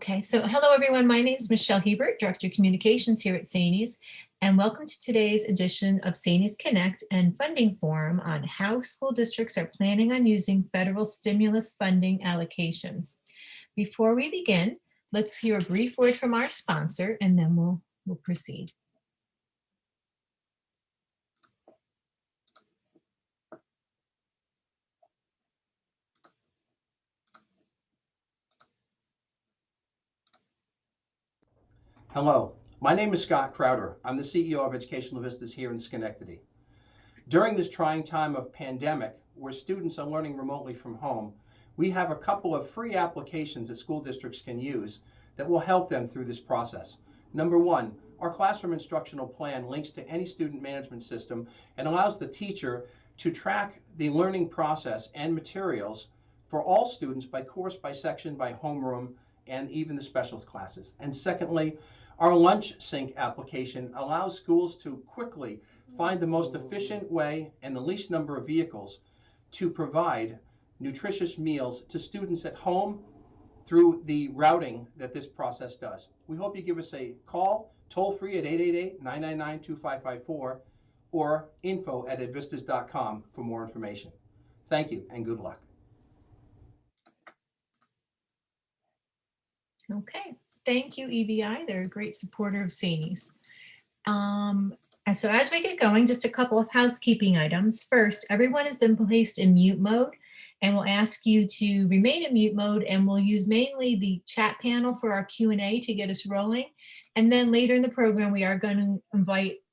Okay, so hello everyone. My name is Michelle Hebert, Director of Communications here at SAANYS, and welcome to today's edition of SAANYS Connect and Funding Forum on how school districts are planning on using federal stimulus funding allocations. Before we begin, let's hear a brief word from our sponsor, and then we'll proceed. Hello, my name is Scott Crowder. I'm the CEO of Educational Vistas here in Schenectady. During this trying time of pandemic, where students are learning remotely from home, we have a couple of free applications that school districts can use that will help them through this process. Number one, our classroom instructional plan links to any student management system and allows the teacher to track the learning process and materials for all students by course, by section, by homeroom, and even the specials classes. And secondly, our Lunch Sync application allows schools to quickly find the most efficient way and the least number of vehicles to provide nutritious meals to students at home through the routing that this process does. We hope you give us a call, toll free at 888-999-2554 or info@edvistas.com for more information. Thank you and good luck. Okay, thank you, EVI. They're a great supporter of SAANYS. And so as we get going, just a couple of housekeeping items. First, everyone has been placed in mute mode, and we'll ask you to remain in mute mode, and we'll use mainly the chat panel for our Q&A to get us rolling. And then later in the program, we are going to invite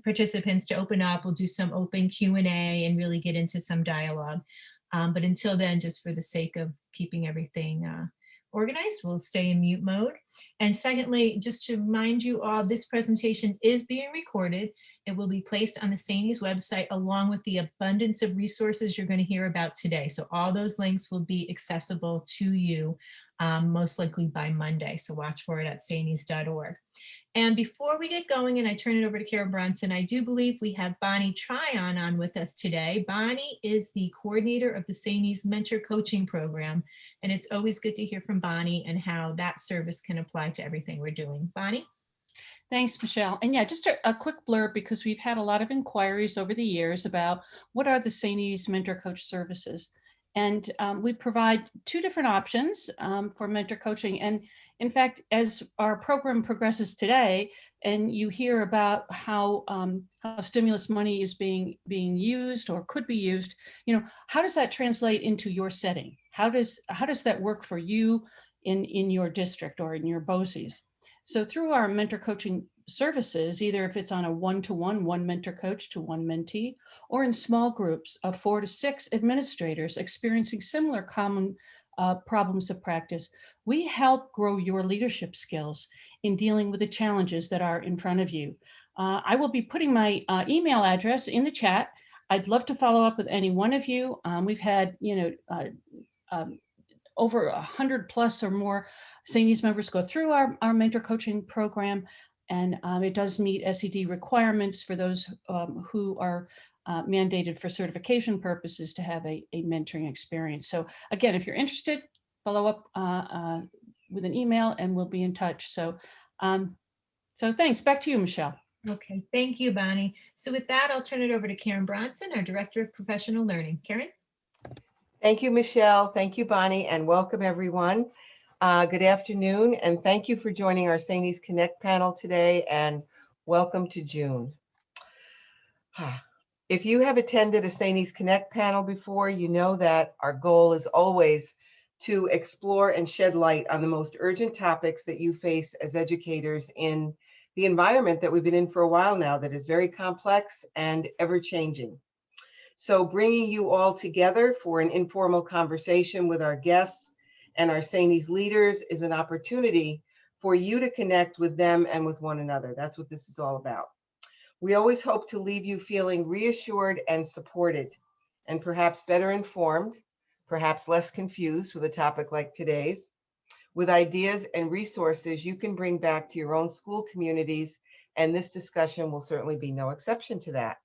participants to open up. We'll do some open Q&A and really get into some dialogue. But until then, just for the sake of keeping everything organized, we'll stay in mute mode. And secondly, just to remind you all, this presentation is being recorded. It will be placed on the SAANYS website along with the abundance of resources you're going to hear about today. So all those links will be accessible to you most likely by Monday. So watch for it at saanys.org. And before we get going and I turn it over to Karen Bronson, I do believe we have Bonnie Tryon on with us today. Bonnie is the coordinator of the SAANYS Mentor Coaching Program, and it's always good to hear from Bonnie and how that service can apply to everything we're doing. Bonnie? Thanks, Michelle. And yeah, just a quick blurb, because we've had a lot of inquiries over the years about what are the SAANYS Mentor Coach services. And we provide two different options for mentor coaching. And in fact, as our program progresses today, and you hear about how stimulus money is being used or could be used, you know, how does that translate into your setting? How does that work for you in your district or in your BOCES? So through our mentor coaching services, either if it's on a one-to-one, one mentor coach to one mentee, or in small groups of 4 to 6 administrators experiencing similar common problems of practice, we help grow your leadership skills in dealing with the challenges that are in front of you. I will be putting my email address in the chat. I'd love to follow up with any one of you. We've had, over 100 plus or more SAANYS members go through our mentor coaching program, and it does meet SED requirements for those who are mandated for certification purposes to have a mentoring experience. So again, if you're interested, follow up with an email and we'll be in touch. So, so thanks. Back to you, Michelle. Okay, thank you, Bonnie. So with that, I'll turn it over to Karen Bronson, our Director of Professional Learning. Karen? Thank you, Michelle. Thank you, Bonnie, and welcome everyone. Good afternoon, and thank you for joining our SAANYS Connect panel today, and welcome to June. If you have attended a SAANYS Connect panel before, you know that our goal is always to explore and shed light on the most urgent topics that you face as educators in the environment that we've been in for a while now that is very complex and ever-changing. So bringing you all together for an informal conversation with our guests and our SAANYS leaders is an opportunity for you to connect with them and with one another. That's what this is all about. We always hope to leave you feeling reassured and supported, and perhaps better informed, perhaps less confused with a topic like today's, with ideas and resources you can bring back to your own school communities, and this discussion will certainly be no exception to that.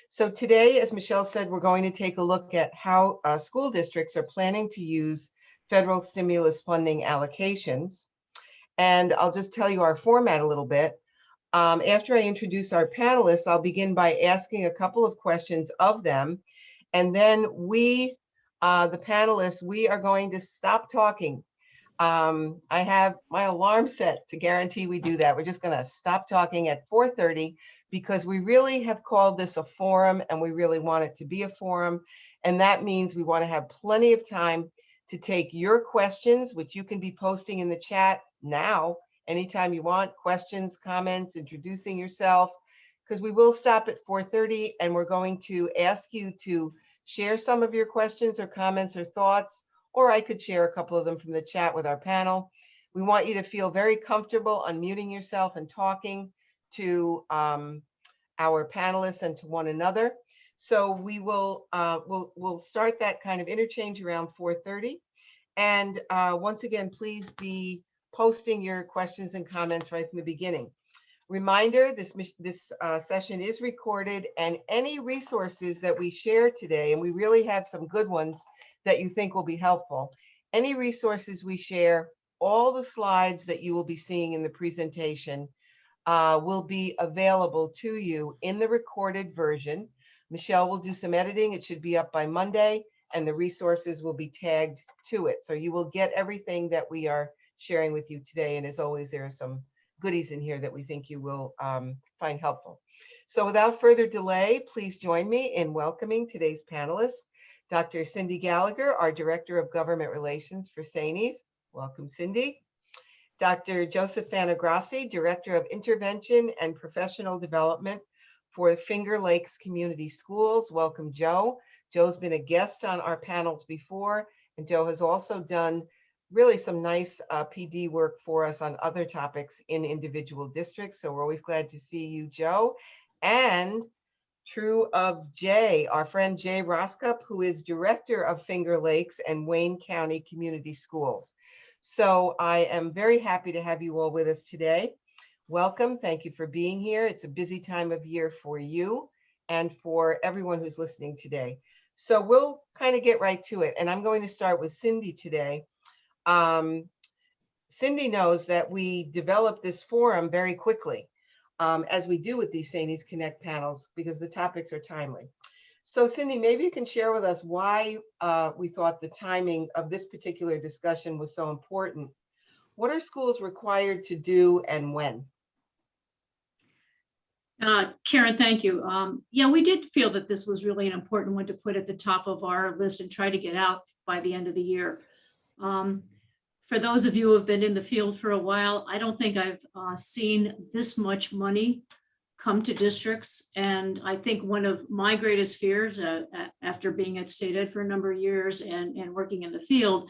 So today, as Michelle said, we're going to take a look at how school districts are planning to use federal stimulus funding allocations. And I'll just tell you our format a little bit. After I introduce our panelists, I'll begin by asking a couple of questions of them. And then we, the panelists, we are going to stop talking. I have my alarm set to guarantee we do that. We're just going to stop talking at 4:30 because we really have called this a forum and we really want it to be a forum. And that means we want to have plenty of time to take your questions, which you can be posting in the chat now, anytime you want, questions, comments, introducing yourself, because we will stop at 4:30 and we're going to ask you to share some of your questions or comments or thoughts, or I could share a couple of them from the chat with our panel. We want you to feel very comfortable unmuting yourself and talking to our panelists and to one another. So we will we'll start that kind of interchange around 4:30. And once again, please be posting your questions and comments right from the beginning. Reminder, this session is recorded, and any resources that we share today, and we really have some good ones that you think will be helpful, any resources we share, all the slides that you will be seeing in the presentation will be available to you in the recorded version. Michelle will do some editing. It should be up by Monday, and the resources will be tagged to it. So you will get everything that we are sharing with you today. And as always, there are some goodies in here that we think you will find helpful. So without further delay, please join me in welcoming today's panelists. Dr. Cindy Gallagher, our Director of Government Relations for SAANYS. Welcome, Cindy. Dr. Joseph Fanagrassi, Director of Intervention and Professional Development for Finger Lakes Community Schools. Welcome, Joe. Joe's been a guest on our panels before, and Joe has also done really some nice PD work for us on other topics in individual districts. So we're always glad to see you, Joe. And true of Jay, our friend Jay Roskup, who is Director of Finger Lakes and Wayne County Community Schools. So I am very happy to have you all with us today. Welcome. Thank you for being here. It's a busy time of year for you and for everyone who's listening today. So we'll kind of get right to it. And I'm going to start with Cindy today. Cindy knows that we developed this forum very quickly, as we do with these SAANYS Connect panels, because the topics are timely. So Cindy, maybe you can share with us why we thought the timing of this particular discussion was so important. What are schools required to do and when? Karen, thank you. Yeah, we did feel that this was really an important one to put at the top of our list and try to get out by the end of the year. For those of you who have been in the field for a while, I don't think I've seen this much money come to districts. And I think one of my greatest fears after being at State Ed for a number of years and working in the field,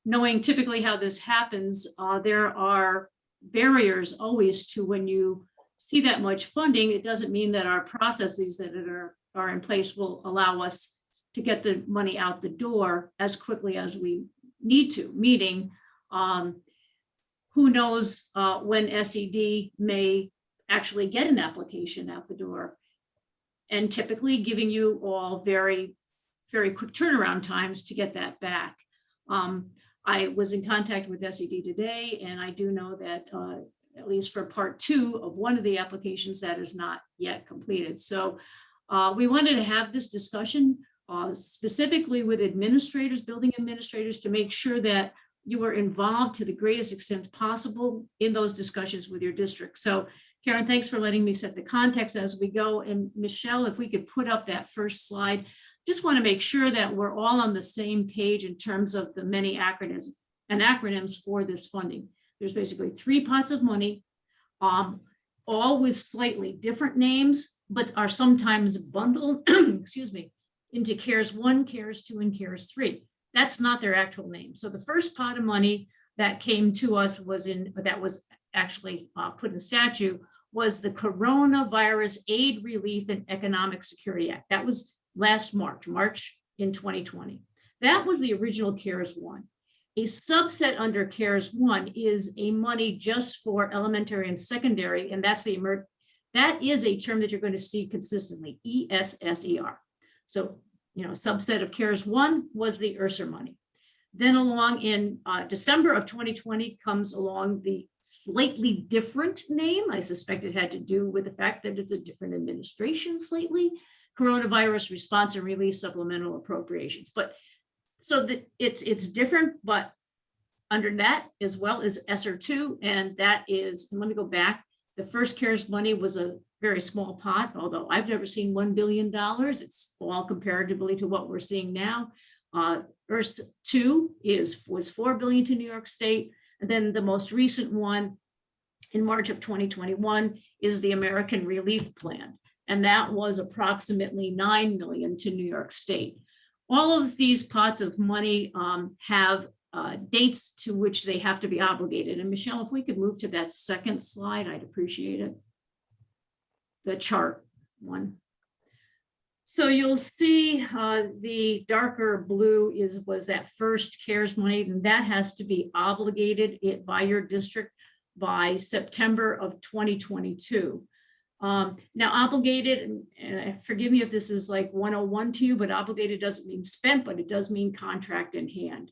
knowing typically how this happens, there are barriers always to when you see that much funding. It doesn't mean that our processes that are in place will allow us to get the money out the door as quickly as we need to, meaning who knows when SED may actually get an application out the door, and typically giving you all very, very quick turnaround times to get that back. I was in contact with SED today, and I do know that at least for part 2 of one of the applications that is not yet completed. So we wanted to have this discussion specifically with administrators, building administrators, to make sure that you were involved to the greatest extent possible in those discussions with your district. So Karen, thanks for letting me set the context as we go. And Michelle, if we could put up that first slide, just want to make sure that we're all on the same page in terms of the many acronyms for this funding. There's basically 3 pots of money, all with slightly different names, but are sometimes bundled, excuse me, into CARES 1, CARES 2, and CARES 3. That's not their actual name. So the first pot of money that came to us that was actually put in statute was the Coronavirus Aid, Relief, and Economic Security Act. That was last March in 2020. That was the original CARES 1. A subset under CARES 1 is a money just for elementary and secondary, and that is a term that you're going to see consistently, ESSER. So, subset of CARES 1 was the ESSER money. Then along in December of 2020 comes along the slightly different name. I suspect it had to do with the fact that it's a different administration slightly, Coronavirus Response and Relief Supplemental Appropriations. But so that it's different, but under that as well as ESSER 2, and that is, and let me go back, the first CARES money was a very small pot, although I've never seen $1 billion. It's all comparatively to what we're seeing now. ERS 2 was $4 billion to New York State. And then the most recent one in March of 2021 is the American Relief Plan. And that was approximately $9 million to New York State. All of these pots of money have dates to which they have to be obligated. And Michelle, if we could move to that second slide, I'd appreciate it. The chart one. So you'll see the darker blue was that first CARES money, and that has to be obligated by your district by September of 2022. Now obligated, and forgive me if this is like 101 to you, but obligated doesn't mean spent, but it does mean contract in hand.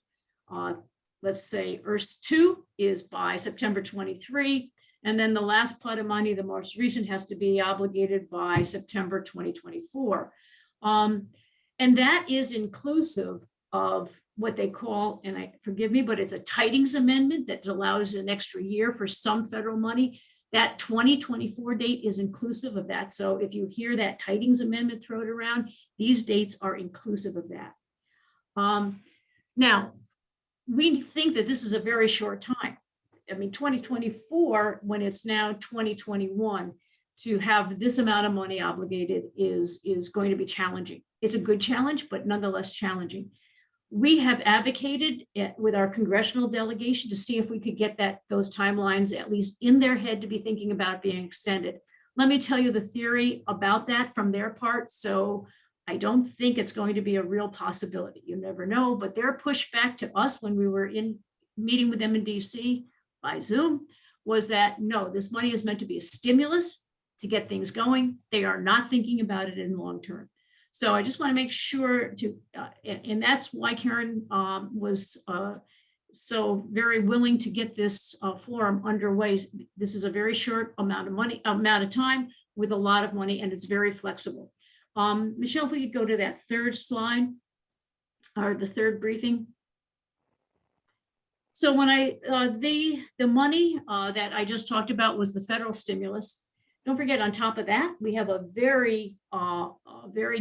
Let's say ERS 2 is by September 23, and then the last pot of money, the most recent, has to be obligated by September 2024. And that is inclusive of what they call, and forgive me, but it's a tidings amendment that allows an extra year for some federal money. That 2024 date is inclusive of that. So if you hear that tidings amendment thrown around, these dates are inclusive of that. Now, we think that this is a very short time. I mean, 2024, when it's now 2021, to have this amount of money obligated is going to be challenging. It's a good challenge, but nonetheless challenging. We have advocated with our congressional delegation to see if we could get those timelines at least in their head to be thinking about being extended. Let me tell you the theory about that from their part. So I don't think it's going to be a real possibility. You never know, but their pushback to us when we were in meeting with them in DC by Zoom was that, no, this money is meant to be a stimulus to get things going. They are not thinking about it in the long term. So I just want to make sure to, and that's why Karen was so very willing to get this forum underway. This is a very short amount of time with a lot of money, and it's very flexible. Michelle, if we could go to that third slide, or the third briefing. So when the money that I just talked about was the federal stimulus. Don't forget, on top of that, we have a very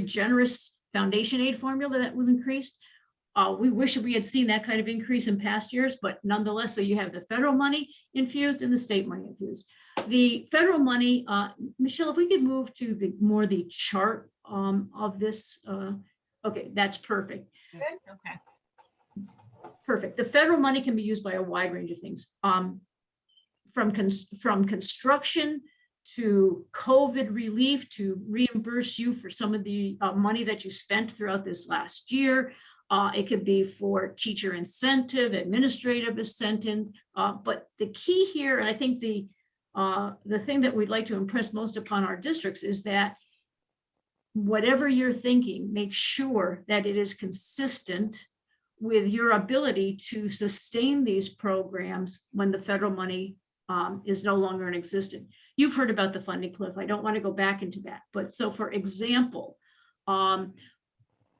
generous foundation aid formula that was increased. We wish we had seen that kind of increase in past years, but nonetheless, so you have the federal money infused and the state money infused. The federal money, Michelle, if we could move to the chart of this. Okay, that's perfect. Good. Okay. Perfect. The federal money can be used by a wide range of things, from construction to COVID relief, to reimburse you for some of the money that you spent throughout this last year. It could be for teacher incentive, administrative incentive. But the key here, and I think the thing that we'd like to impress most upon our districts is that whatever you're thinking, make sure that it is consistent with your ability to sustain these programs when the federal money is no longer in existence. You've heard about the funding cliff. I don't want to go back into that. But so, for example,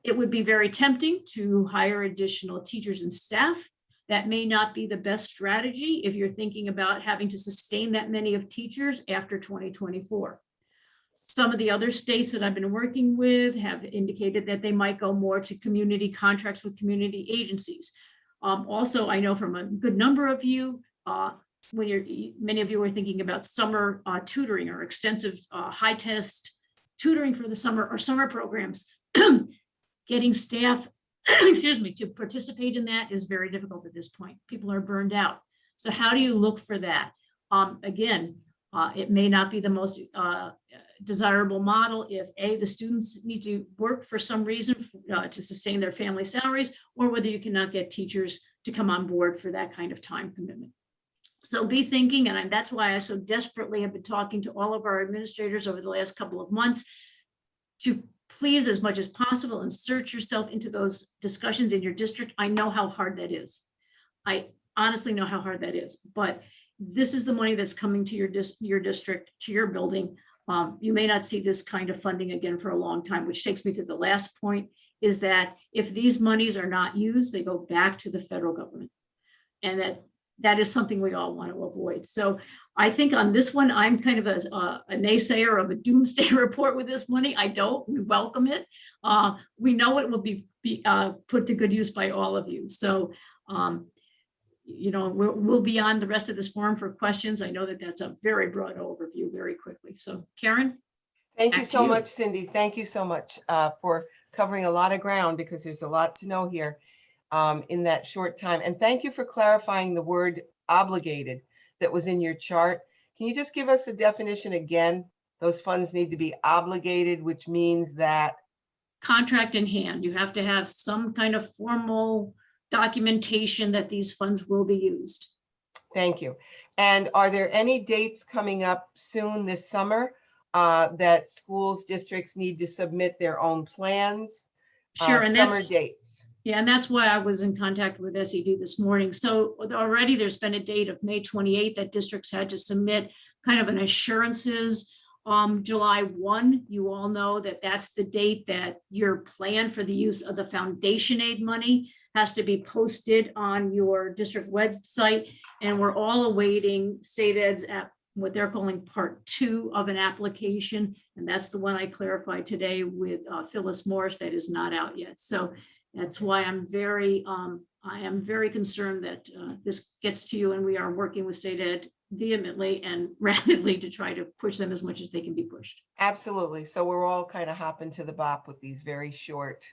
it would be very tempting to hire additional teachers and staff. That may not be the best strategy if you're thinking about having to sustain that many of teachers after 2024. Some of the other states that I've been working with have indicated that they might go more to community contracts with community agencies. Also, I know from a good number of you, many of you are thinking about summer tutoring or extensive high test tutoring for the summer or summer programs. Getting staff, excuse me, to participate in that is very difficult at this point. People are burned out. So how do you look for that? Again, it may not be the most desirable model if the students need to work for some reason to sustain their family salaries, or whether you cannot get teachers to come on board for that kind of time commitment. So be thinking, and that's why I so desperately have been talking to all of our administrators over the last couple of months to please, as much as possible, insert yourself into those discussions in your district. I know how hard that is. I honestly know how hard that is, but this is the money that's coming to your district, to your building. You may not see this kind of funding again for a long time, which takes me to the last point, is that if these monies are not used, they go back to the federal government. And that is something we all want to avoid. So I think on this one, I'm kind of a naysayer of a doomsday report with this money. We welcome it. We know it will be put to good use by all of you. So, we'll be on the rest of this forum for questions. I know that that's a very broad overview very quickly. So Karen? Thank you Back to so you. much, Cindy. Thank you so much for covering a lot of ground, because there's a lot to know here in that short time. And thank you for clarifying the word obligated that was in your chart. Can you just give us the definition again? Those funds need to be obligated, which means that Contract in hand. You have to have some kind of formal documentation that these funds will be used. Thank you. And are there any dates coming up soon this summer that schools, districts need to submit their own plans? Sure, and summer that's dates. Yeah, and that's why I was in contact with SED this morning. So already there's been a date of May 28th that districts had to submit kind of an assurances. July 1, you all know that that's the date that your plan for the use of the foundation aid money has to be posted on your district website. And we're all awaiting state ed's at what they're calling part 2 of an application. And that's the one I clarified today with Phyllis Morris that is not out yet. So that's why I am very concerned that this gets to you, and we are working with state ed vehemently and rapidly to try to push them as much as they can be pushed. Absolutely. So we're all kind of hopping to the bop with these very short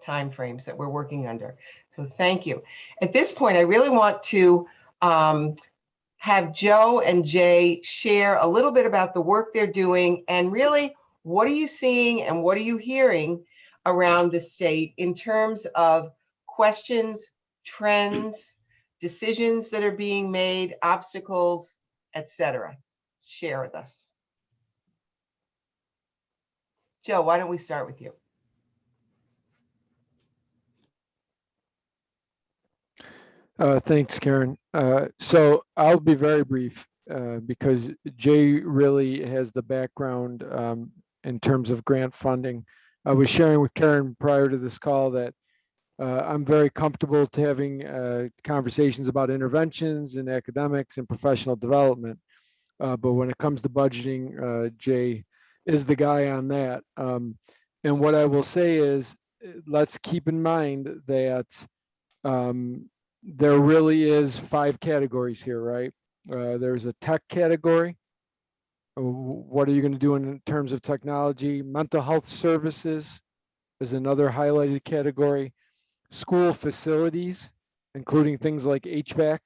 timeframes that we're working under. So thank you. At this point, I really want to have Joe and Jay share a little bit about the work they're doing, and really, what are you seeing and what are you hearing around the state in terms of questions, trends, decisions that are being made, obstacles, etc. Share with us. Joe, why don't we start with you? Thanks, Karen. So I'll be very brief because Jay really has the background in terms of grant funding. I was sharing with Karen prior to this call that I'm very comfortable to having conversations about interventions in academics and professional development. But when it comes to budgeting, Jay is the guy on that. And what I will say is, let's keep in mind that there really is 5 categories here, right? There's a tech category. What are you going to do in terms of technology? Mental health services is another highlighted category. School facilities, including things like HVAC,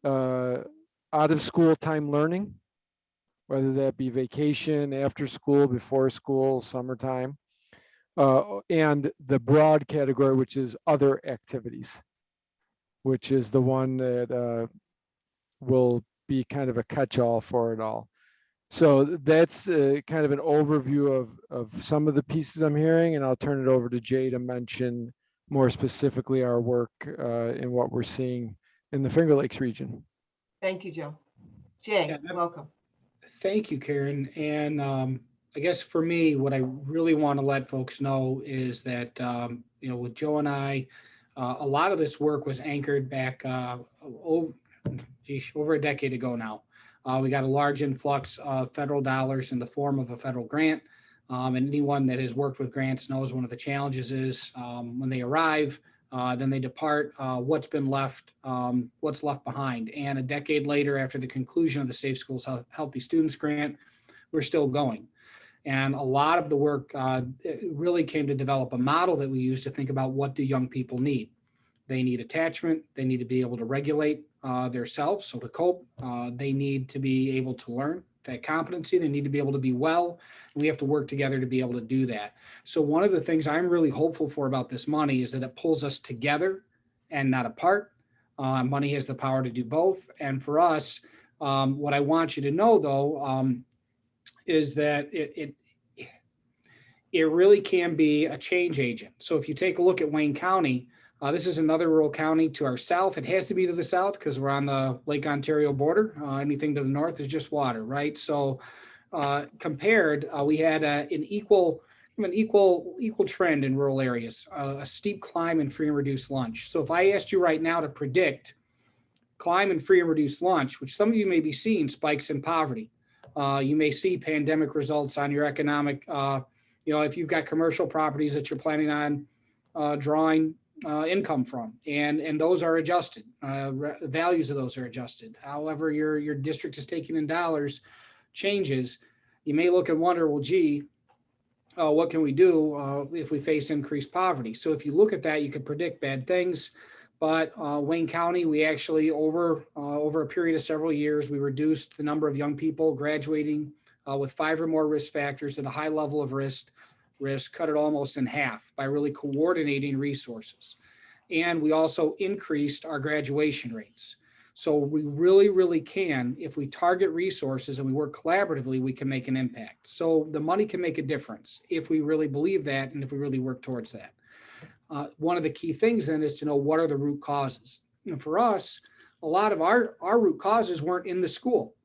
out of school time learning, whether that be vacation, after school, before school, summertime, and the broad category, which is other activities, which is the one that will be kind of a catch-all for it all. So that's kind of an overview of some of the pieces I'm hearing, and I'll turn it over to Jay to mention more specifically our work and what we're seeing in the Finger Lakes region. Thank you, Joe. Jay, welcome. Thank you, Karen. And I guess for me, what I really want to let folks know is that, with Joe and I, a lot of this work was anchored back over a decade ago now. We got a large influx of federal dollars in the form of a federal grant. And anyone that has worked with grants knows one of the challenges is when they arrive, then they depart, what's left behind. And a decade later, after the conclusion of the Safe Schools, Healthy Students grant, we're still going. And a lot of the work really came to develop a model that we use to think about, what do young people need? They need attachment. They need to be able to regulate themselves, so to cope. They need to be able to learn that competency. They need to be able to be well. We have to work together to be able to do that. So one of the things I'm really hopeful for about this money is that it pulls us together and not apart. Money has the power to do both. And for us, what I want you to know, though, is that it really can be a change agent. So if you take a look at Wayne County, this is another rural county to our south. It has to be to the south because we're on the Lake Ontario border. Anything to the north is just water, right? So compared, we had an equal trend in rural areas, a steep climb in free and reduced lunch. So if I asked you right now to predict climb in free and reduced lunch, which some of you may be seeing spikes in poverty, you may see pandemic results on your economic, if you've got commercial properties that you're planning on drawing income from, and those are adjusted, values of those are adjusted. However, your district is taking in dollars changes, you may look and wonder, well, gee, what can we do if we face increased poverty? So if you look at that, you could predict bad things. But Wayne County, we actually over a period of several years, we reduced the number of young people graduating with 5 or more risk factors at a high level of risk, cut it almost in half by really coordinating resources. And we also increased our graduation rates. So we really can, if we target resources and we work collaboratively, we can make an impact. So the money can make a difference if we really believe that and if we really work towards that. One of the key things then is to know what are the root causes. And for us, a lot of our root causes weren't in the school.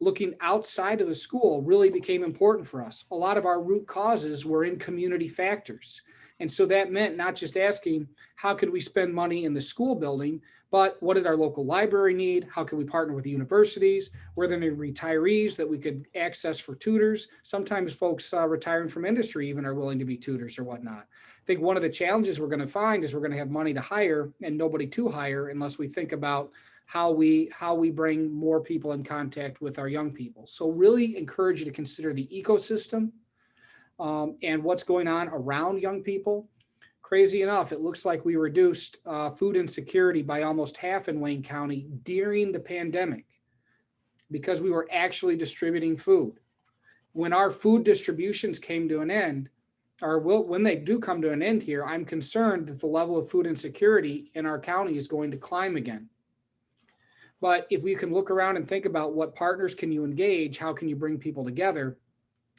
Looking outside of the school really became important for us. A lot of our root causes were in community factors. And so that meant not just asking, how could we spend money in the school building, but what did our local library need? How could we partner with the universities? Were there any retirees that we could access for tutors? Sometimes folks retiring from industry even are willing to be tutors or whatnot. I think one of the challenges we're going to find is we're going to have money to hire and nobody to hire unless we think about how we bring more people in contact with our young people. So really encourage you to consider the ecosystem and what's going on around young people. Crazy enough, it looks like we reduced food insecurity by almost half in Wayne County during the pandemic because we were actually distributing food. When our food distributions came to an end, or when they do come to an end here, I'm concerned that the level of food insecurity in our county is going to climb again. But if we can look around and think about what partners can you engage, how can you bring people together,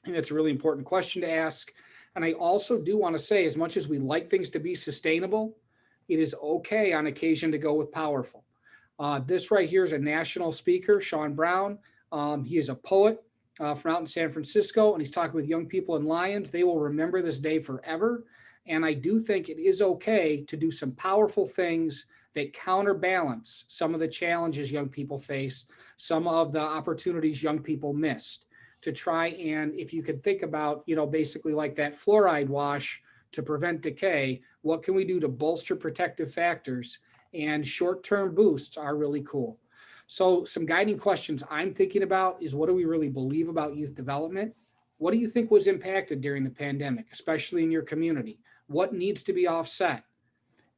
I think that's a really important question to ask. And I also do want to say, as much as we like things to be sustainable, it is okay on occasion to go with powerful. This right here is a national speaker, Sean Brown. He is a poet from out in San Francisco, and he's talking with young people in Lyons. They will remember this day forever. And I do think it is okay to do some powerful things that counterbalance some of the challenges young people face, some of the opportunities young people missed, to try and, if you could think about, basically like that fluoride wash to prevent decay, what can we do to bolster protective factors? And short-term boosts are really cool. So some guiding questions I'm thinking about is, what do we really believe about youth development? What do you think was impacted during the pandemic, especially in your community? What needs to be offset?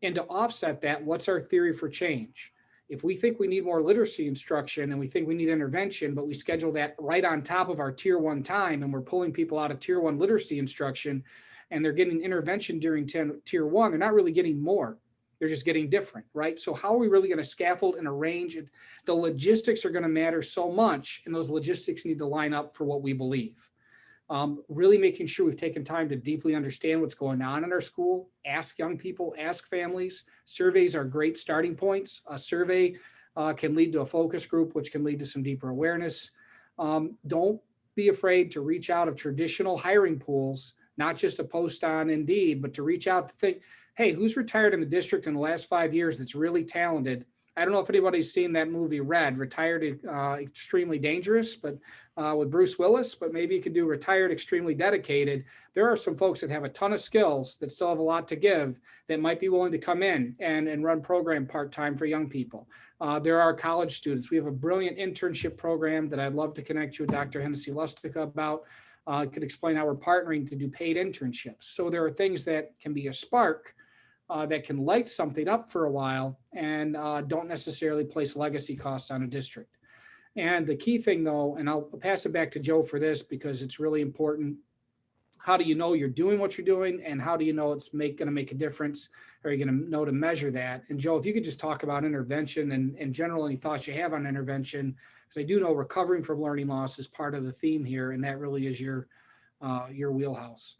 And to offset that, what's our theory for change? If we think we need more literacy instruction and we think we need intervention, but we schedule that right on top of our tier 1 time, and we're pulling people out of tier 1 literacy instruction and they're getting intervention during tier 1, they're not really getting more. They're just getting different, right? So how are we really going to scaffold and arrange it? The logistics are going to matter so much, and those logistics need to line up for what we believe. Really making sure we've taken time to deeply understand what's going on in our school, ask young people, ask families. Surveys are great starting points. A survey can lead to a focus group, which can lead to some deeper awareness. Don't be afraid to reach out of traditional hiring pools, not just to post on Indeed, but to reach out to think, hey, who's retired in the district in the last 5 years that's really talented? I don't know if anybody's seen that movie Red, Retired Extremely Dangerous, but with Bruce Willis, but maybe you could do Retired Extremely Dedicated. There are some folks that have a ton of skills that still have a lot to give that might be willing to come in and run program part-time for young people. There are college students. We have a brilliant internship program that I'd love to connect you with Dr. Hennessy Lustica about. Could explain how we're partnering to do paid internships. So there are things that can be a spark that can light something up for a while and don't necessarily place legacy costs on a district. And the key thing though, and I'll pass it back to Joe for this because it's really important. How do you know you're doing what you're doing, and how do you know it's going to make a difference? Are you going to know to measure that? And Joe, if you could just talk about intervention and in general, any thoughts you have on intervention, because I do know recovering from learning loss is part of the theme here, and that really is your wheelhouse.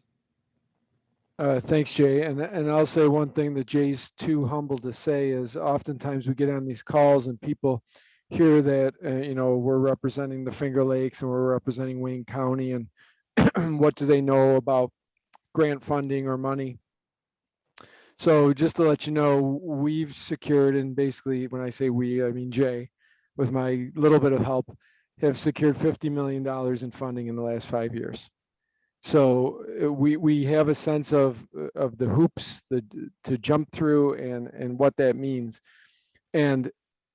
Thanks, Jay. And I'll say one thing that Jay's too humble to say is oftentimes we get on these calls and people hear that, we're representing the Finger Lakes and we're representing Wayne County, and what do they know about grant funding or money? So just to let you know, we've secured, and basically when I say we, I mean Jay, with my little bit of help, have secured $50 million in funding in the last 5 years. So we have a sense of the hoops to jump through and what that means. And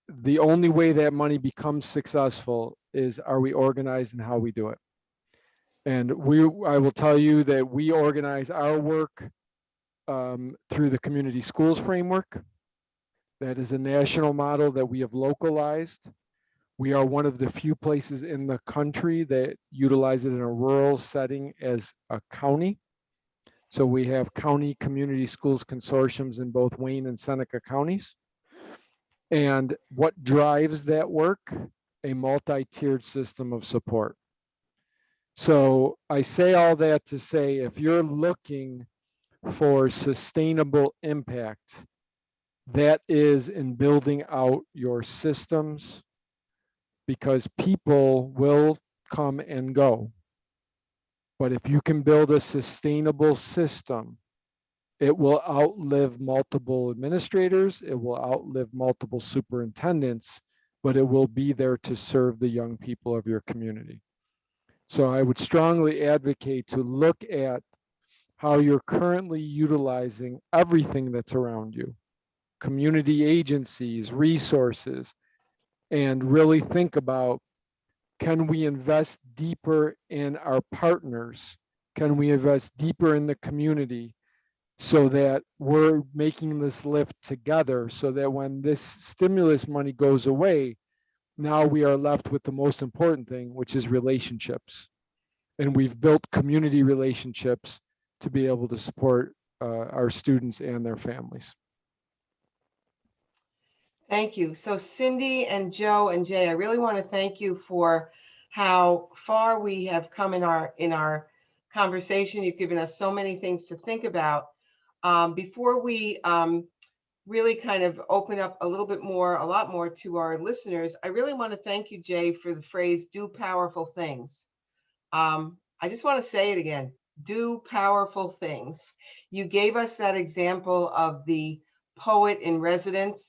the only way that money becomes successful is, are we organized in how we do it? And I will tell you that we organize our work through the community schools framework. That is a national model that we have localized. We are one of the few places in the country that utilize it in a rural setting as a county. So we have county community schools consortiums in both Wayne and Seneca counties. And what drives that work? A multi-tiered system of support. So I say all that to say, if you're looking for sustainable impact, that is in building out your systems, because people will come and go. But if you can build a sustainable system, it will outlive multiple administrators, it will outlive multiple superintendents, but it will be there to serve the young people of your community. So I would strongly advocate to look at how you're currently utilizing everything that's around you, community agencies, resources, and really think about, can we invest deeper in our partners? Can we invest deeper in the community so that we're making this lift together, so that when this stimulus money goes away, now we are left with the most important thing, which is relationships. And we've built community relationships to be able to support our students and their families. Thank you. So Cindy and Joe and Jay, I really want to thank you for how far we have come in our conversation. You've given us so many things to think about. Before we really kind of open up a lot more to our listeners, I really want to thank you, Jay, for the phrase, do powerful things. I just want to say it again, do powerful things. You gave us that example of the poet in residence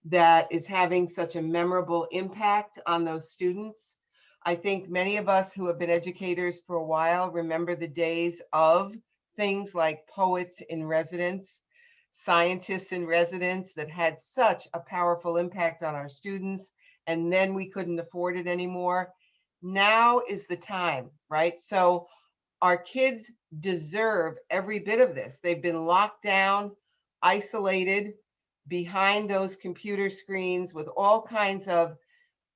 that is having such a memorable impact on those students. I think many of us who have been educators for a while remember the days of things like poets in residence, scientists in residence that had such a powerful impact on our students, and then we couldn't afford it anymore. Now is the time, right? So our kids deserve every bit of this. They've been locked down, isolated behind those computer screens with all kinds of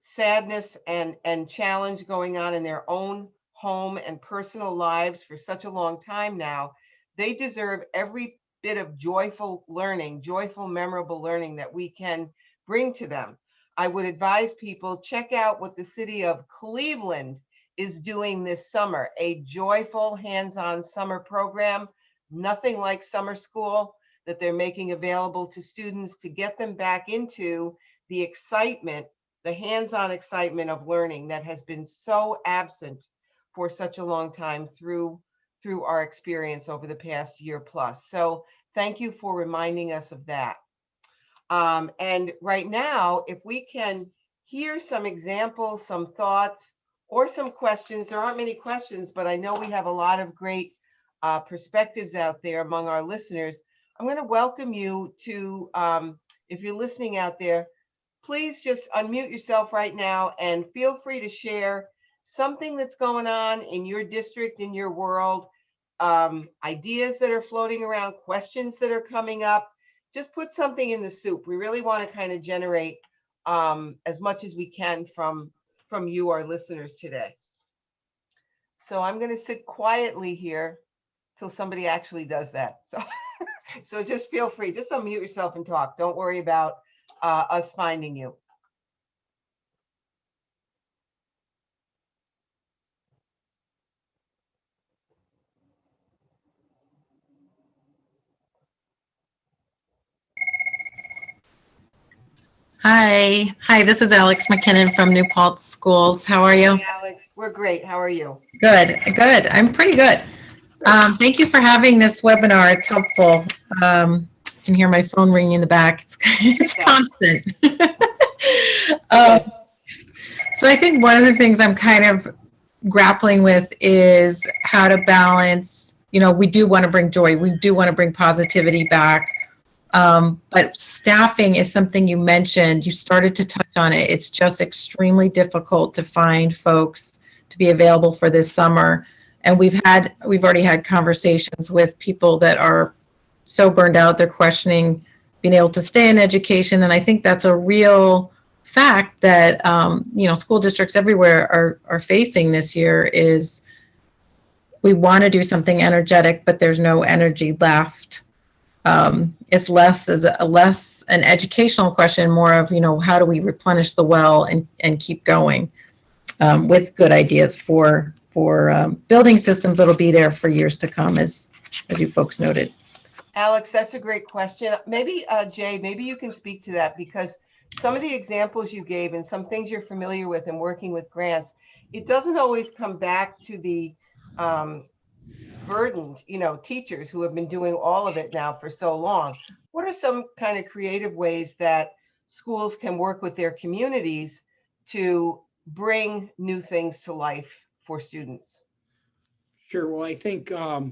sadness and challenge going on in their own home and personal lives for such a long time now. They deserve every bit of joyful learning, joyful, memorable learning that we can bring to them. I would advise people, check out what the city of Cleveland is doing this summer, a joyful hands-on summer program, nothing like summer school, that they're making available to students to get them back into the excitement, the hands-on excitement of learning that has been so absent for such a long time through our experience over the past year plus. So thank you for reminding us of that. And right now, if we can hear some examples, some thoughts, or some questions. There aren't many questions, but I know we have a lot of great perspectives out there among our listeners. I'm going to welcome you to, if you're listening out there, please just unmute yourself right now and feel free to share something that's going on in your district, in your world, ideas that are floating around, questions that are coming up. Just put something in the soup. We really want to kind of generate as much as we can from you, our listeners today. So I'm going to sit quietly here till somebody actually does that. So just feel free, just unmute yourself and talk. Don't worry about us finding you. Hi, this is Alex McKinnon from New Paltz Schools. How are you? Hey, Alex, we're great. How are you? Good. I'm pretty good. Thank you for having this webinar. It's helpful. You can hear my phone ringing in the back. It's Yeah. constant. Okay. So I think one of the things I'm kind of grappling with is how to balance, we do want to bring joy. We do want to bring positivity back. But staffing is something you mentioned. You started to touch on it. It's just extremely difficult to find folks to be available for this summer. And we've already had conversations with people that are so burned out, they're questioning being able to stay in education. And I think that's a real fact that, school districts everywhere are facing this year is we want to do something energetic, but there's no energy left. It's less an educational question, more of, how do we replenish the well and keep going with good ideas for building systems that'll be there for years to come, as you folks noted. Alex, that's a great question. Maybe, Jay, maybe you can speak to that, because some of the examples you gave and some things you're familiar with and working with grants, it doesn't always come back to the burdened, teachers who have been doing all of it now for so long. What are some kind of creative ways that schools can work with their communities to bring new things to life for students? Sure. Well, I think I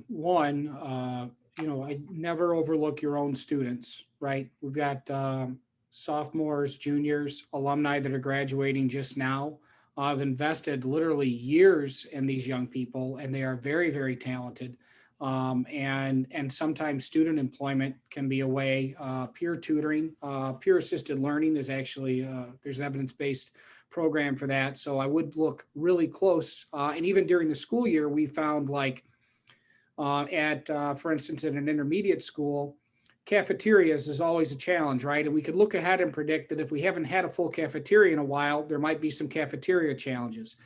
never overlook your own students, right? We've got sophomores, juniors, alumni that are graduating just now. I've invested literally years in these young people, and they are very, very talented. And sometimes student employment can be a way. Peer tutoring, peer assisted learning is actually, there's an evidence-based program for that. So I would look really close. And even during the school year, we found for instance, in an intermediate school, cafeterias is always a challenge, right? And we could look ahead and predict that if we haven't had a full cafeteria in a while, there might be some cafeteria challenges.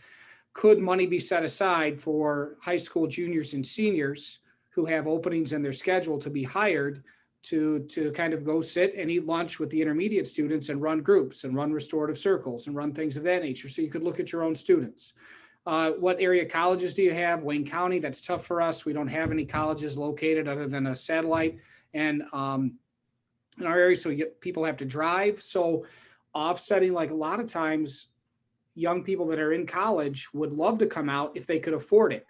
Could money be set aside for high school juniors and seniors who have openings in their schedule to be hired to kind of go sit and eat lunch with the intermediate students and run groups and run restorative circles and run things of that nature? So you could look at your own students. What area colleges do you have? Wayne County, that's tough for us. We don't have any colleges located other than a satellite and in our area, so people have to drive. So offsetting, like a lot of times, young people that are in college would love to come out if they could afford it.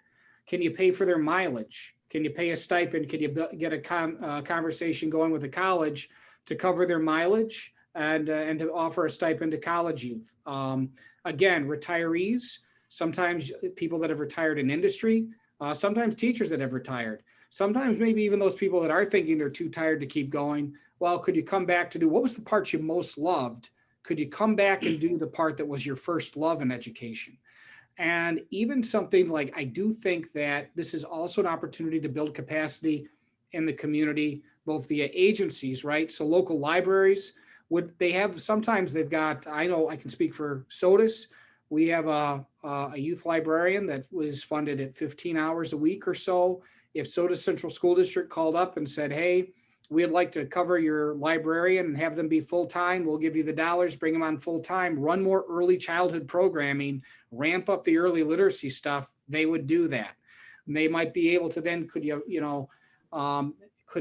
Can you pay for their mileage? Can you pay a stipend? Can you get a conversation going with the college to cover their mileage and to offer a stipend to college youth? Again, retirees, sometimes people that have retired in industry, sometimes teachers that have retired, sometimes maybe even those people that are thinking they're too tired to keep going. Well, could you come back to do, what was the part you most loved? Could you come back and do the part that was your first love in education? And even something like, I do think that this is also an opportunity to build capacity in the community, both via agencies, right? So local libraries, sometimes they've got, I know I can speak for SOTUS. We have a youth librarian that was funded at 15 hours a week or so. If SOTUS Central School District called up and said, hey, we'd like to cover your librarian and have them be full-time, we'll give you the dollars, bring them on full-time, run more early childhood programming, ramp up the early literacy stuff, they would do that. And they might be able to then, could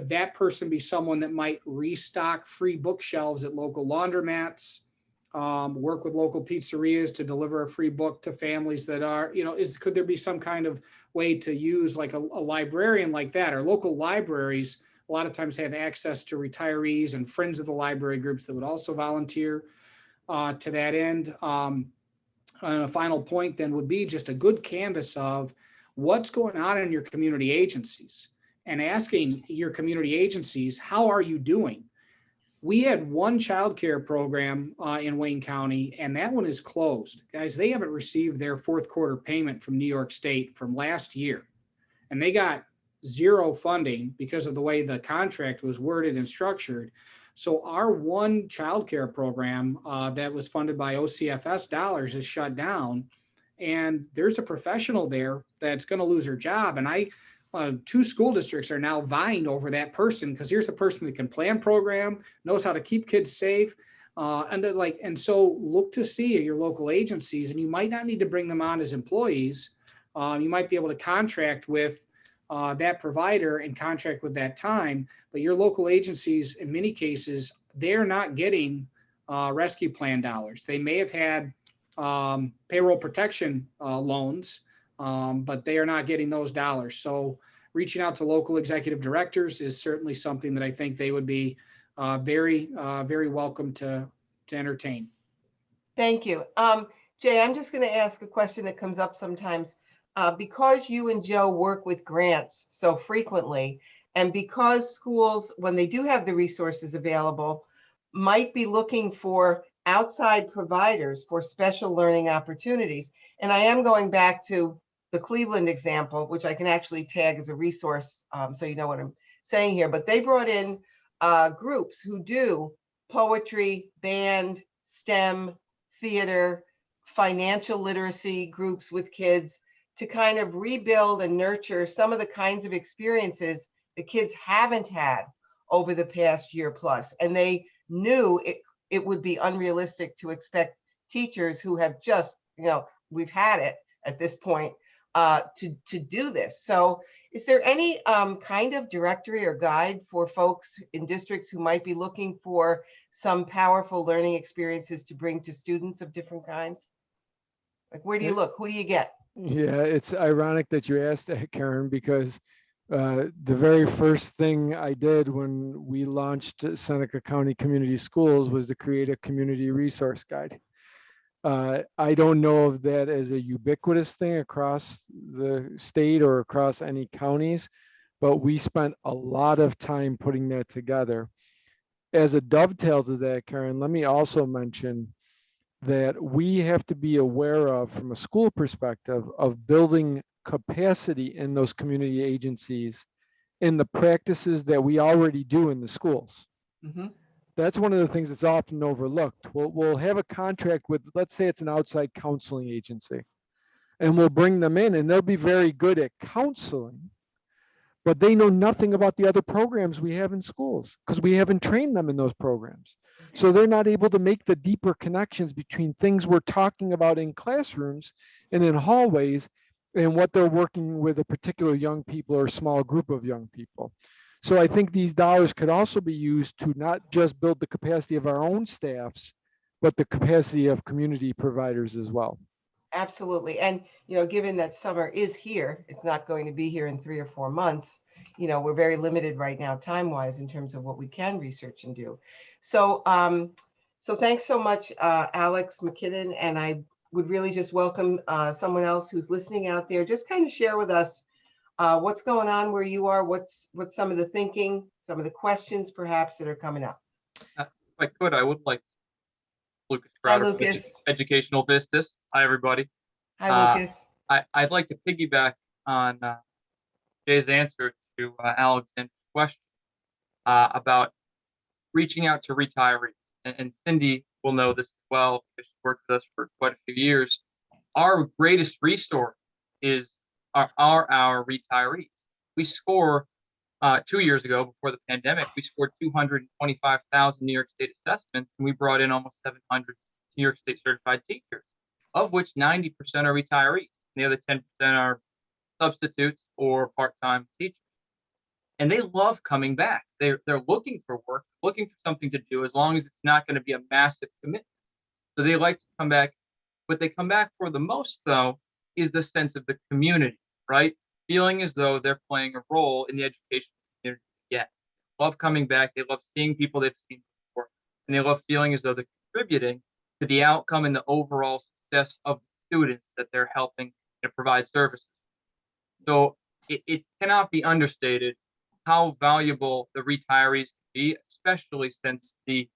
that person be someone that might restock free bookshelves at local laundromats, work with local pizzerias to deliver a free book to families that are, could there be some kind of way to use like a librarian like that? Or local libraries a lot of times have access to retirees and friends of the library groups that would also volunteer to that end. And a final point then would be just a good canvas of what's going on in your community agencies and asking your community agencies, how are you doing? We had one childcare program in Wayne County, and that one is closed. Guys, they haven't received their fourth quarter payment from New York State from last year. And they got zero funding because of the way the contract was worded and structured. So our one childcare program that was funded by OCFS dollars is shut down. And there's a professional there that's going to lose her job. And two school districts are now vying over that person because here's a person that can plan program, knows how to keep kids safe. And so look to see your local agencies, and you might not need to bring them on as employees. You might be able to contract with that provider and contract with that time, but your local agencies, in many cases, they're not getting rescue plan dollars. They may have had payroll protection loans, but they are not getting those dollars. So reaching out to local executive directors is certainly something that I think they would be very welcome to entertain. Thank you. Jay, I'm just going to ask a question that comes up sometimes. Because you and Joe work with grants so frequently, and because schools, when they do have the resources available, might be looking for outside providers for special learning opportunities. And I am going back to the Cleveland example, which I can actually tag as a resource, so you know what I'm saying here. But they brought in groups who do poetry, band, STEM, theater, financial literacy groups with kids to kind of rebuild and nurture some of the kinds of experiences the kids haven't had over the past year plus. And they knew it would be unrealistic to expect teachers who have just, we've had it at this point to do this. So is there any kind of directory or guide for folks in districts who might be looking for some powerful learning experiences to bring to students of different kinds? Like, where do you look? Who do you get? Yeah, it's ironic that you asked that, Karen, because the very first thing I did when we launched Seneca County Community Schools was to create a community resource guide. I don't know of that as a ubiquitous thing across the state or across any counties, but we spent a lot of time putting that together. As a dovetail to that, Karen, let me also mention that we have to be aware of, from a school perspective, of building capacity in those community agencies in the practices that we already do in the schools. Mm-hmm. That's one of the things that's often overlooked. We'll have a contract with, let's say it's an outside counseling agency, and we'll bring them in and they'll be very good at counseling, but they know nothing about the other programs we have in schools because we haven't trained them in those programs. So they're not able to make the deeper connections between things we're talking about in classrooms and in hallways and what they're working with a particular young people or small group of young people. So I think these dollars could also be used to not just build the capacity of our own staffs, but the capacity of community providers as well. Absolutely. And, given that summer is here, it's not going to be here in 3 or 4 months. We're very limited right now, time-wise, in terms of what we can research and do. So, so thanks so much, Alex McKinnon. And I would really just welcome someone else who's listening out there. Just kind of share with us what's going on where you are, what's some of the thinking, some of the questions perhaps that are coming up. If I could, I would like Lucas Hi, Crowder, Lucas. Educational Vistas. Hi, everybody. Hi, Lucas. I'd like to piggyback on Jay's answer to Alexander's question about reaching out to retirees. And Cindy will know this as well because she worked with us for quite a few years. Our greatest resource are our retirees. We score 2 years ago, before the pandemic, we scored 225,000 New York State assessments, and we brought in almost 700 New York State certified teachers, of which 90% are retirees. The other 10% are substitutes or part-time teachers. And they love coming back. They're looking for work, looking for something to do, as long as it's not going to be a massive commitment. So they like to come back. What they come back for the most, though, is the sense of the community, right? Feeling as though they're playing a role in the education community again. Love coming back. They love seeing people they've seen before. And they love feeling as though they're contributing to the outcome and the overall success of the students that they're helping to provide services. So it cannot be understated how valuable the retirees can be, especially since the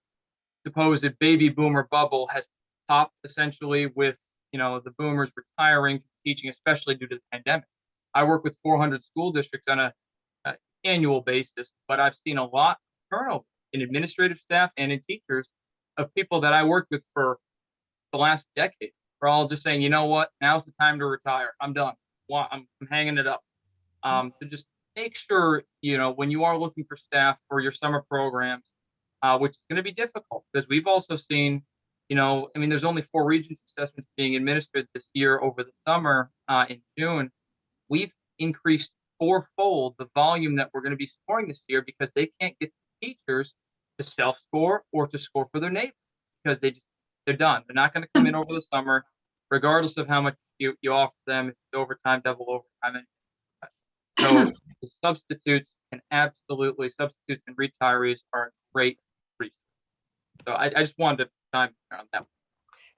supposed baby boomer bubble has popped essentially with the boomers retiring from teaching, especially due to the pandemic. I work with 400 school districts on an annual basis, but I've seen a lot of turnover in administrative staff and in teachers of people that I worked with for the last decade. We're all just saying, you know what, now's the time to retire. I'm done. I'm hanging it up. So just make sure, when you are looking for staff for your summer programs, which is going to be difficult because we've also seen, I mean, there's only 4 Regents assessments being administered this year over the summer in June. We've increased 4-fold the volume that we're going to be scoring this year because they can't get teachers to self-score or to score for their neighbors because they're done. They're not going to come in over the summer, regardless of how much you offer them. If it's overtime, double overtime. So the substitutes and retirees are a great resource. So I just wanted to time on that.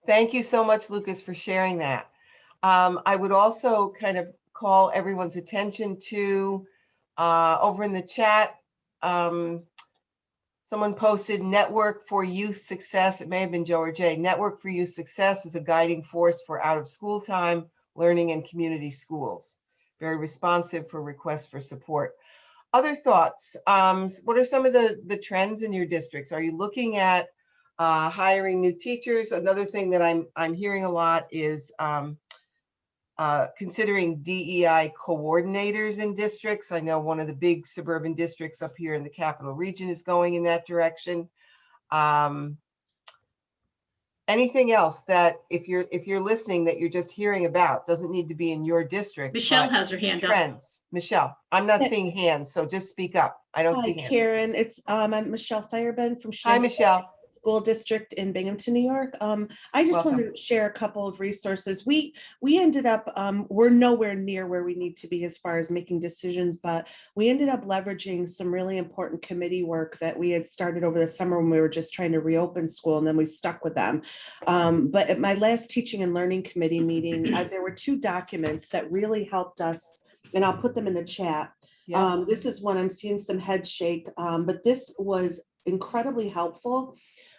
Thank you so much, Lucas, for sharing that. I would also kind of call everyone's attention to over in the chat. Someone posted Network for Youth Success. It may have been Joe or Jay. Network for Youth Success is a guiding force for out of school time learning in community schools. Very responsive for requests for support. Other thoughts? What are some of the trends in your districts? Are you looking at hiring new teachers? Another thing that I'm hearing a lot is considering DEI coordinators in districts. I know one of the big suburban districts up here in the Capital Region is going in that direction. Anything else that if you're listening that you're just hearing about, doesn't need to be in your district. Michelle has her hand up. Trends. Michelle, I'm not Yeah. seeing hands, so just speak up. I don't Hi, see hands. Karen. It's I'm Michelle Fireban from Hi, Michelle. School District in Binghamton, New York. I just Welcome. wanted to share a couple of resources. We ended up we're nowhere near where we need to be as far as making decisions, but we ended up leveraging some really important committee work that we had started over the summer when we were just trying to reopen school, and then we stuck with them. But at my last teaching and learning committee meeting, there were 2 documents that really helped us, and I'll put them in the chat. Yeah. This is one I'm seeing some head shake, but this was incredibly helpful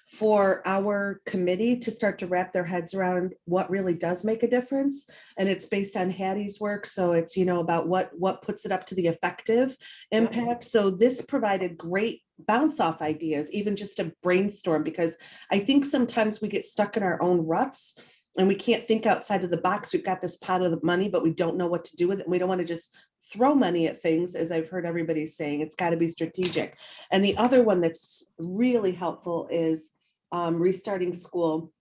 for our committee to start to wrap their heads around what really does make a difference. And it's based on Hattie's work. So it's, about what puts it up to the effective impact. So this provided great bounce off ideas, even just to brainstorm, because I think sometimes we get stuck in our own ruts and we can't think outside of the box. We've got this pot of the money, but we don't know what to do with it. We don't want to just throw money at things, as I've heard everybody saying. It's got to be strategic. And the other one that's really helpful is restarting school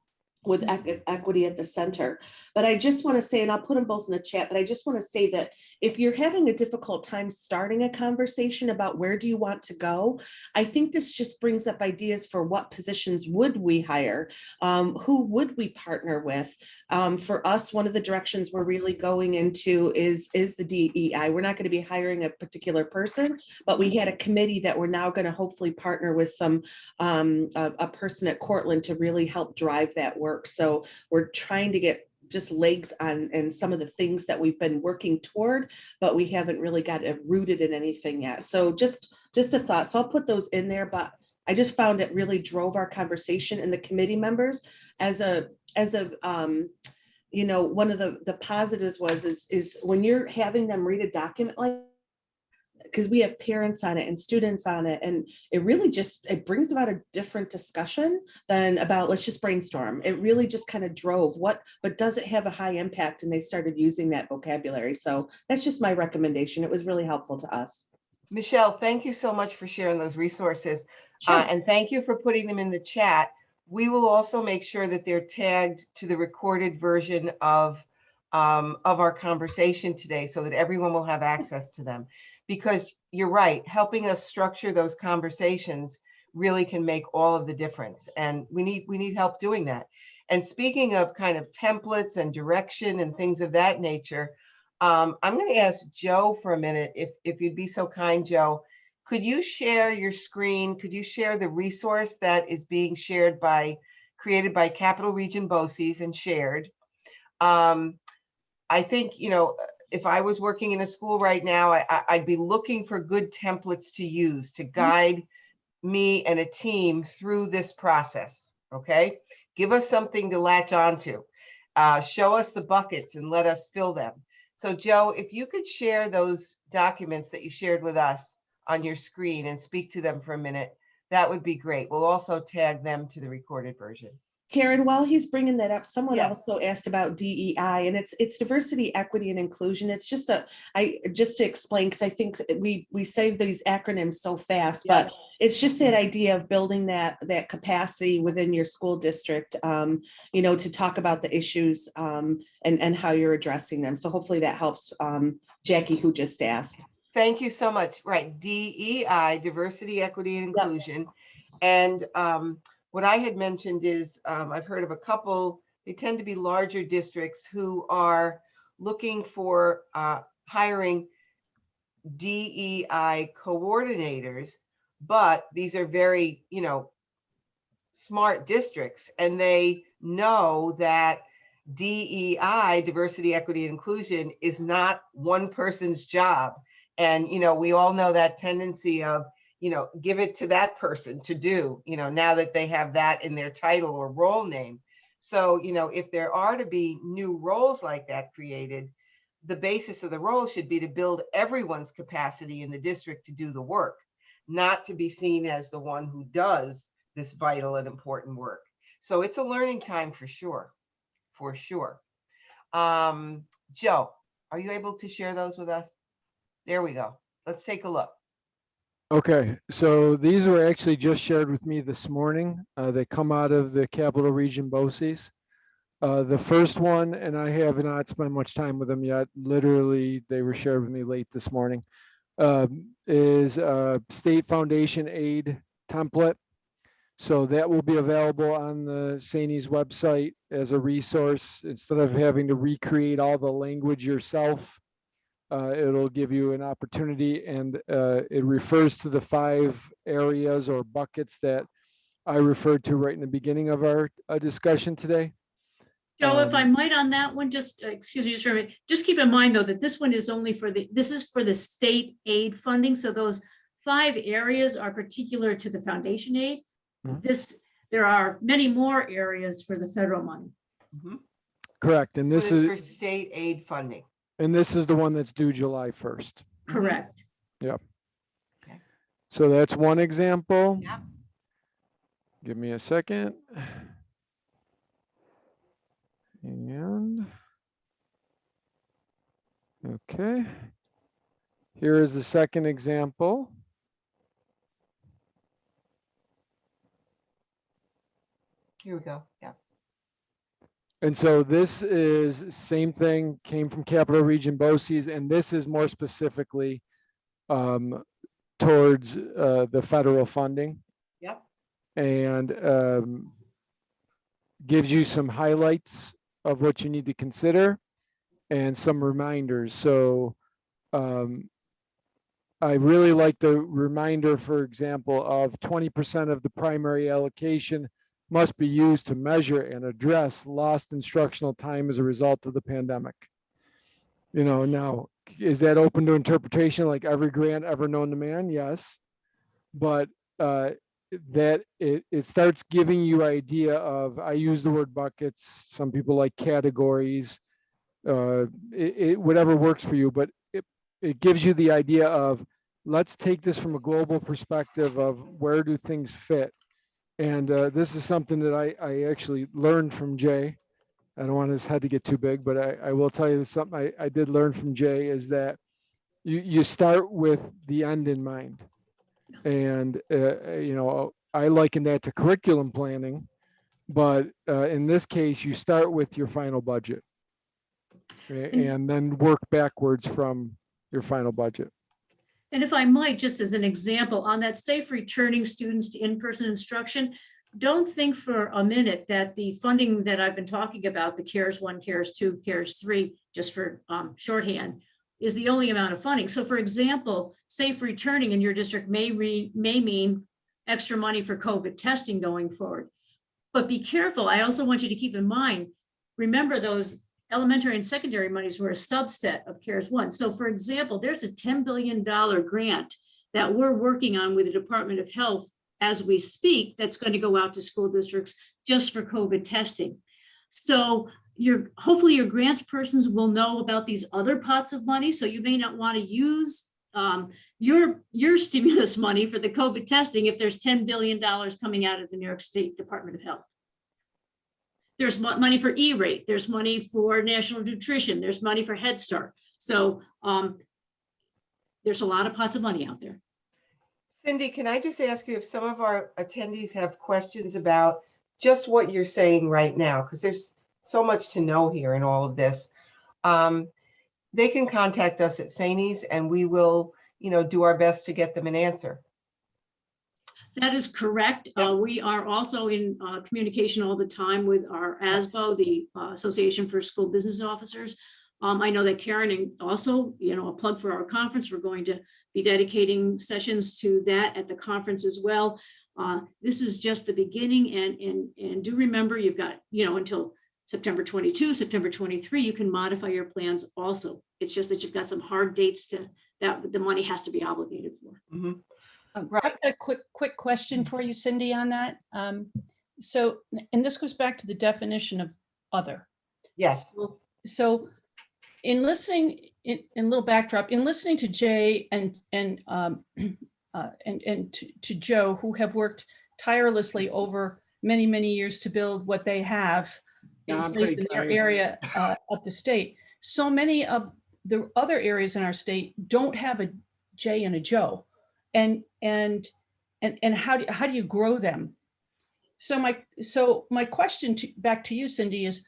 with equity at the center. But I just want to say, and I'll put them both in the chat, but I just want to say that if you're having a difficult time starting a conversation about where do you want to go, I think this just brings up ideas for what positions would we hire? Who would we partner with? For us, one of the directions we're really going into is the DEI. We're not going to be hiring a particular person, but we had a committee that we're now going to hopefully partner with some a person at Cortland to really help drive that work. So we're trying to get just legs on and some of the things that we've been working toward, but we haven't really got it rooted in anything yet. So just a thought. So I'll put those in there, but I just found it really drove our conversation and the committee members as one of the positives is when you're having them read a document like, because we have parents on it and students on it, and it really it brings about a different discussion than about let's just brainstorm. It really just kind of drove but does it have a high impact, and they started using that vocabulary. So that's just my recommendation. It was really helpful to us. Michelle, thank you so much for sharing those resources. Sure. And thank you for putting them in the chat. We will also make sure that they're tagged to the recorded version of our conversation today so that everyone will have access to them. Because you're right, helping us structure those conversations really can make all of the difference. And we need help doing that. And speaking of kind of templates and direction and things of that nature, I'm going to ask Joe for a minute, if you'd be so kind, Joe. Could you share your screen? Could you share the resource that is being created by Capital Region BOCES and shared? I think, if I was working in a school right now, I'd be looking for good templates to use to guide me and a team through this process. Okay. Give us something to latch onto. Show us the buckets and let us fill them. So Joe, if you could share those documents that you shared with us on your screen and speak to them for a minute, that would be great. We'll also tag them to the recorded version. Karen, while he's bringing that up, someone Yeah. also asked about DEI, and it's diversity, equity, and inclusion. It's just just to explain, because I think we say these acronyms so fast, but it's just that idea of building that capacity within your school district, to talk about the issues and how you're addressing them. So hopefully that helps Jackie, who just asked. Thank you so much. Right, DEI, diversity, equity, and inclusion. And what I had mentioned is I've heard of a couple, they tend to be larger districts who are looking for hiring DEI coordinators, but these are very, smart districts, and they know that DEI, diversity, equity, and inclusion, is not one person's job. And, we all know that tendency of, give it to that person to do, now that they have that in their title or role name. So, if there are to be new roles like that created, the basis of the role should be to build everyone's capacity in the district to do the work, not to be seen as the one who does this vital and important work. So it's a learning time for sure, for sure. Joe, are you able to share those with us? There we go. Let's take a look. Okay, so these were actually just shared with me this morning. They come out of the Capital Region BOCES. The first one, and I have not spent much time with them yet, literally they were shared with me late this morning, is a state foundation aid template. So that will be available on the SAANYS website as a resource. Instead of having to recreate all the language yourself, it'll give you an opportunity, and it refers to the 5 areas or buckets that I referred to right in the beginning of our discussion today. Joe, if I might on that one, just, excuse me, just a minute. Just keep in mind though, that this one is only this is for the state aid funding. So those 5 areas are particular to the foundation aid. There are many more areas for the federal money. Correct, and this is for state aid funding. And this is the one that's due July 1st. Correct. Yep. Okay. So that's one example. Yep. Give me a second. And okay. Here is the second example. Here we go. Yeah. And so this is same thing, came from Capital Region BOCES, and this is more specifically towards the federal funding. Yep. And gives you some highlights of what you need to consider and some reminders. So I really like the reminder, for example, of 20% of the primary allocation must be used to measure and address lost instructional time as a result of the pandemic. Now, is that open to interpretation like every grant ever known to man? Yes. But that it starts giving you idea of, I use the word buckets, some people like categories, whatever works for you, but it gives you the idea of, let's take this from a global perspective of where do things fit. And this is something that I actually learned from Jay. I don't want his head to get too big, but I will tell you something I did learn from Jay is that you start with the end in mind. And, I liken that to curriculum planning, but in this case, you start with your final budget, and then work backwards from your final budget. And if I might, just as an example, on that safe returning students to in-person instruction, don't think for a minute that the funding that I've been talking about, the CARES 1, CARES 2, CARES 3, just for shorthand, is the only amount of funding. So for example, safe returning in your district may mean extra money for COVID testing going forward. But be careful. I also want you to keep in mind, remember those elementary and secondary monies were a subset of CARES 1. So for example, there's a $10 billion grant that we're working on with the Department of Health as we speak, that's going to go out to school districts just for COVID testing. So hopefully your grants persons will know about these other pots of money. So you may not want to use your stimulus money for the COVID testing if there's $10 billion coming out of the New York State Department of Health. there's money for E-rate, there's money for National Nutrition, there's money for Head Start. So there's a lot of pots of money out there. Cindy, can I just ask you if some of our attendees have questions about just what you're saying right now? Because there's so much to know here in all of this. They can contact us at SAANYS and we will, do our best to get them an answer. That is correct. Yep. We are also in communication all the time with our ASBO, the Association for School Business Officers. I know that Karen, and also, a plug for our conference, we're going to be dedicating sessions to that at the conference as well. This is just the beginning, and do remember, you've got, until September 22, September 23, you can modify your plans also. It's just that you've got some hard dates that the money has to be obligated for. Mm-hmm. I've got a quick question for you, Cindy, on that. So, and this goes back to the definition of other. Yes. So in listening, in little backdrop, in listening to Jay and to Joe, who have worked tirelessly over many years to build what they have in place in their area of the state. So many of the other areas in our state don't have a Jay and a Joe. And how do you grow them? So my question back to you, Cindy, is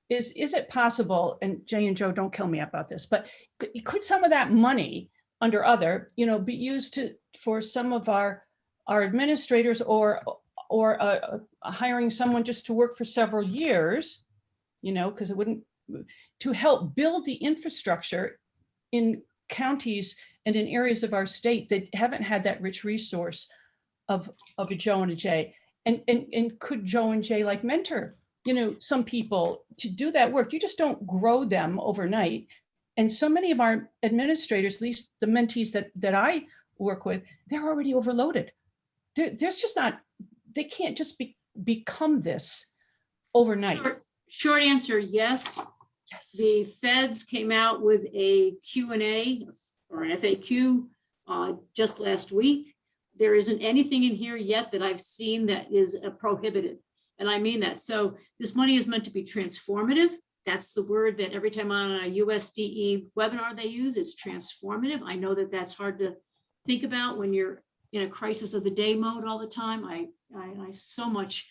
it possible, and Jay and Joe, don't kill me about this, but could some of that money under other, be used for some of our administrators or hiring someone just to work for several years, because it wouldn't, to help build the infrastructure in counties and in areas of our state that haven't had that rich resource of a Joe and a Jay, and could Joe and Jay like mentor, some people to do that work? You just don't grow them overnight. And so many of our administrators, at least the mentees that I work with, they're already overloaded. There's just not, they can't just become this overnight. Short answer, yes. Yes. The feds came out with a Q&A or an FAQ just last week. There isn't anything in here yet that I've seen that is prohibited. And I mean that. So this money is meant to be transformative. That's the word that every time on a USDE webinar they use, it's transformative. I know that that's hard to think about when you're in a crisis of the day mode all the time. I so much,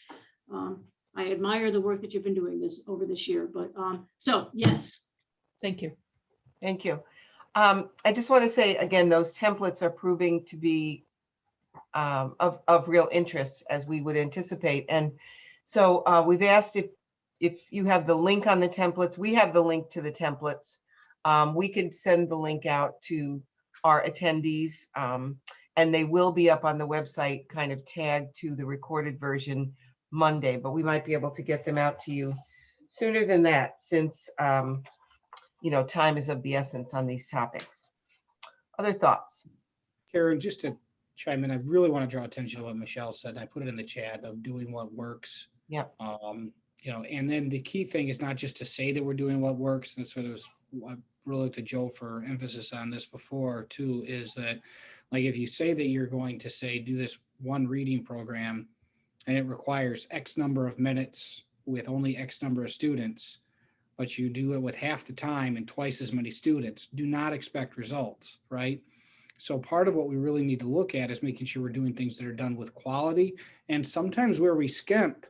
I admire the work that you've been doing over this year, but so yes. Thank you. Thank you. I just want to say again, those templates are proving to be of real interest, as we would anticipate. And so we've asked if you have the link on the templates. We have the link to the templates. We can send the link out to our attendees, and they will be up on the website, kind of tagged to the recorded version Monday, but we might be able to get them out to you sooner than that, since time is of the essence on these topics. Other thoughts? Karen, just to chime in, I really want to draw attention to what Michelle said. And I put it in the chat of doing what works. Yep. And then the key thing is not just to say that we're doing what works. And sort of, I really looked to Joe for emphasis on this before too, is that like, if you say that you're going to say, do this one reading program and it requires X number of minutes with only X number of students, but you do it with half the time and twice as many students, do not expect results, right? So part of what we really need to look at is making sure we're doing things that are done with quality. And sometimes where we skimp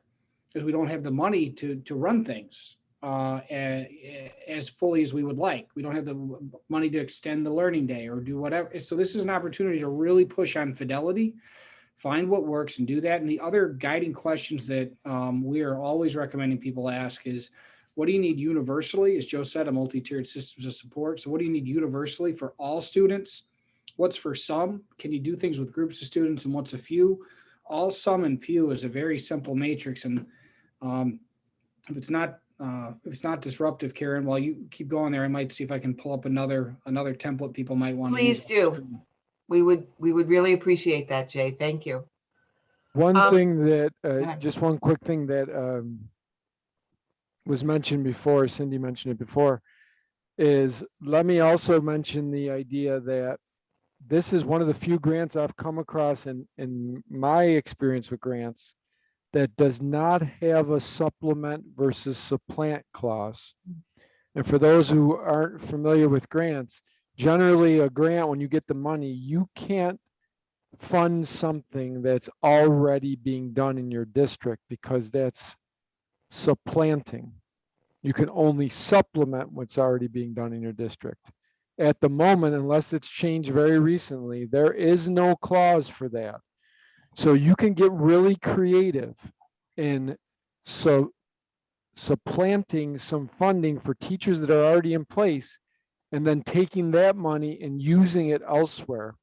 is we don't have the money to run things as fully as we would like. We don't have the money to extend the learning day or do whatever. So this is an opportunity to really push on fidelity, find what works and do that. And the other guiding questions that we are always recommending people ask is, what do you need universally? As Joe said, a multi-tiered systems of support. So what do you need universally for all students? What's for some? Can you do things with groups of students, and what's a few? All, some, and few is a very simple matrix. And if it's not disruptive, Karen, while you keep going there, I might see if I can pull up another template people might want to use. Please do. We would really appreciate that, Jay. Thank you. One thing that, ahead. just one quick thing that was mentioned before, Cindy mentioned it before, is let me also mention the idea that this is one of the few grants I've come across in my experience with grants that does not have a supplement versus supplant clause. And for those who aren't familiar with grants, generally a grant, when you get the money, you can't fund something that's already being done in your district because that's supplanting. You can only supplement what's already being done in your district. At the moment, unless it's changed very recently, there is no clause for that. So you can get really creative in supplanting some funding for teachers that are already in place and then taking that money and using it elsewhere.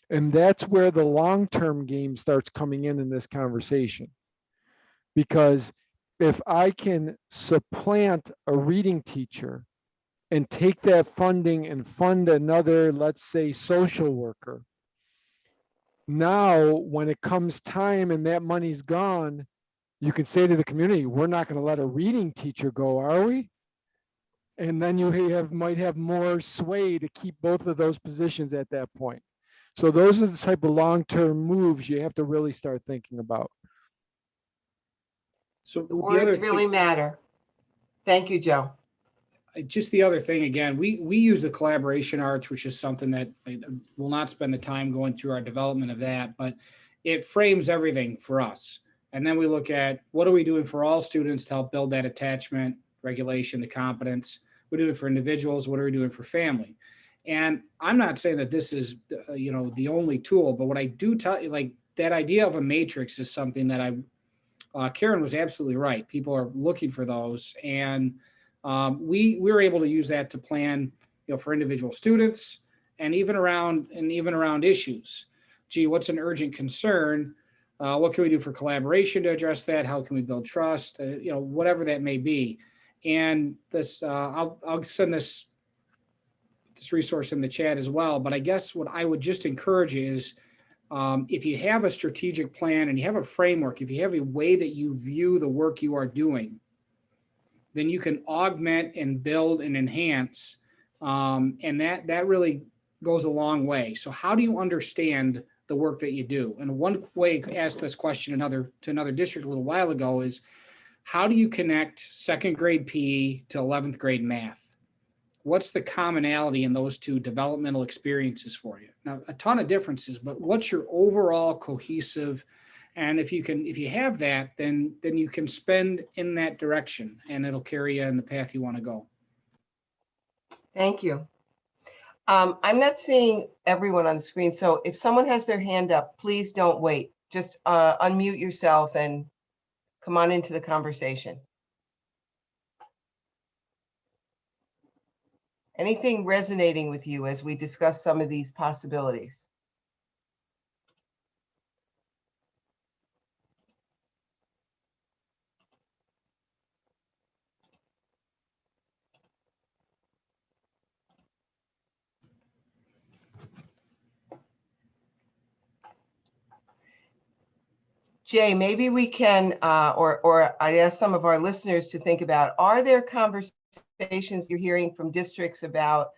And that's where the long-term game starts coming in this conversation. Because if I can supplant a reading teacher and take that funding and fund another, let's say, social worker, now when it comes time and that money's gone, you can say to the community, we're not going to let a reading teacher go, are we? And then you might have more sway to keep both of those positions at that point. So those are the type of long-term moves you have to really start thinking about. So The words really matter. Thank you, Joe. Just the other thing, again, we use the collaboration arch, which is something that I will not spend the time going through our development of that, but it frames everything for us. And then we look at what are we doing for all students to help build that attachment, regulation, the competence. We're doing it for individuals. What are we doing for family? And I'm not saying that this is, the only tool, but what I do tell you, like that idea of a matrix is something that Karen was absolutely right. People are looking for those. And we were able to use that to plan, for individual students and even around issues. Gee, what's an urgent concern? What can we do for collaboration to address that? How can we build trust? Whatever that may be. And this, I'll send this resource in the chat as well. But I guess what I would just encourage is, if you have a strategic plan and you have a framework, if you have a way that you view the work you are doing, then you can augment and build and enhance. And that really goes a long way. So how do you understand the work that you do? And one way I asked this question to another district a little while ago is, how do you connect second grade PE to 11th grade math? What's the commonality in those two developmental experiences for you? Now, a ton of differences, but what's your overall cohesive? And if you have that, then you can spend in that direction and it'll carry you in the path you want to go. Thank you. I'm not seeing everyone on the screen. So if someone has their hand up, please don't wait. Just unmute yourself and come on into the conversation. Anything resonating with you as we discuss some of these possibilities? Jay, maybe we can, or I ask some of our listeners to think about, are there conversations you're hearing from districts about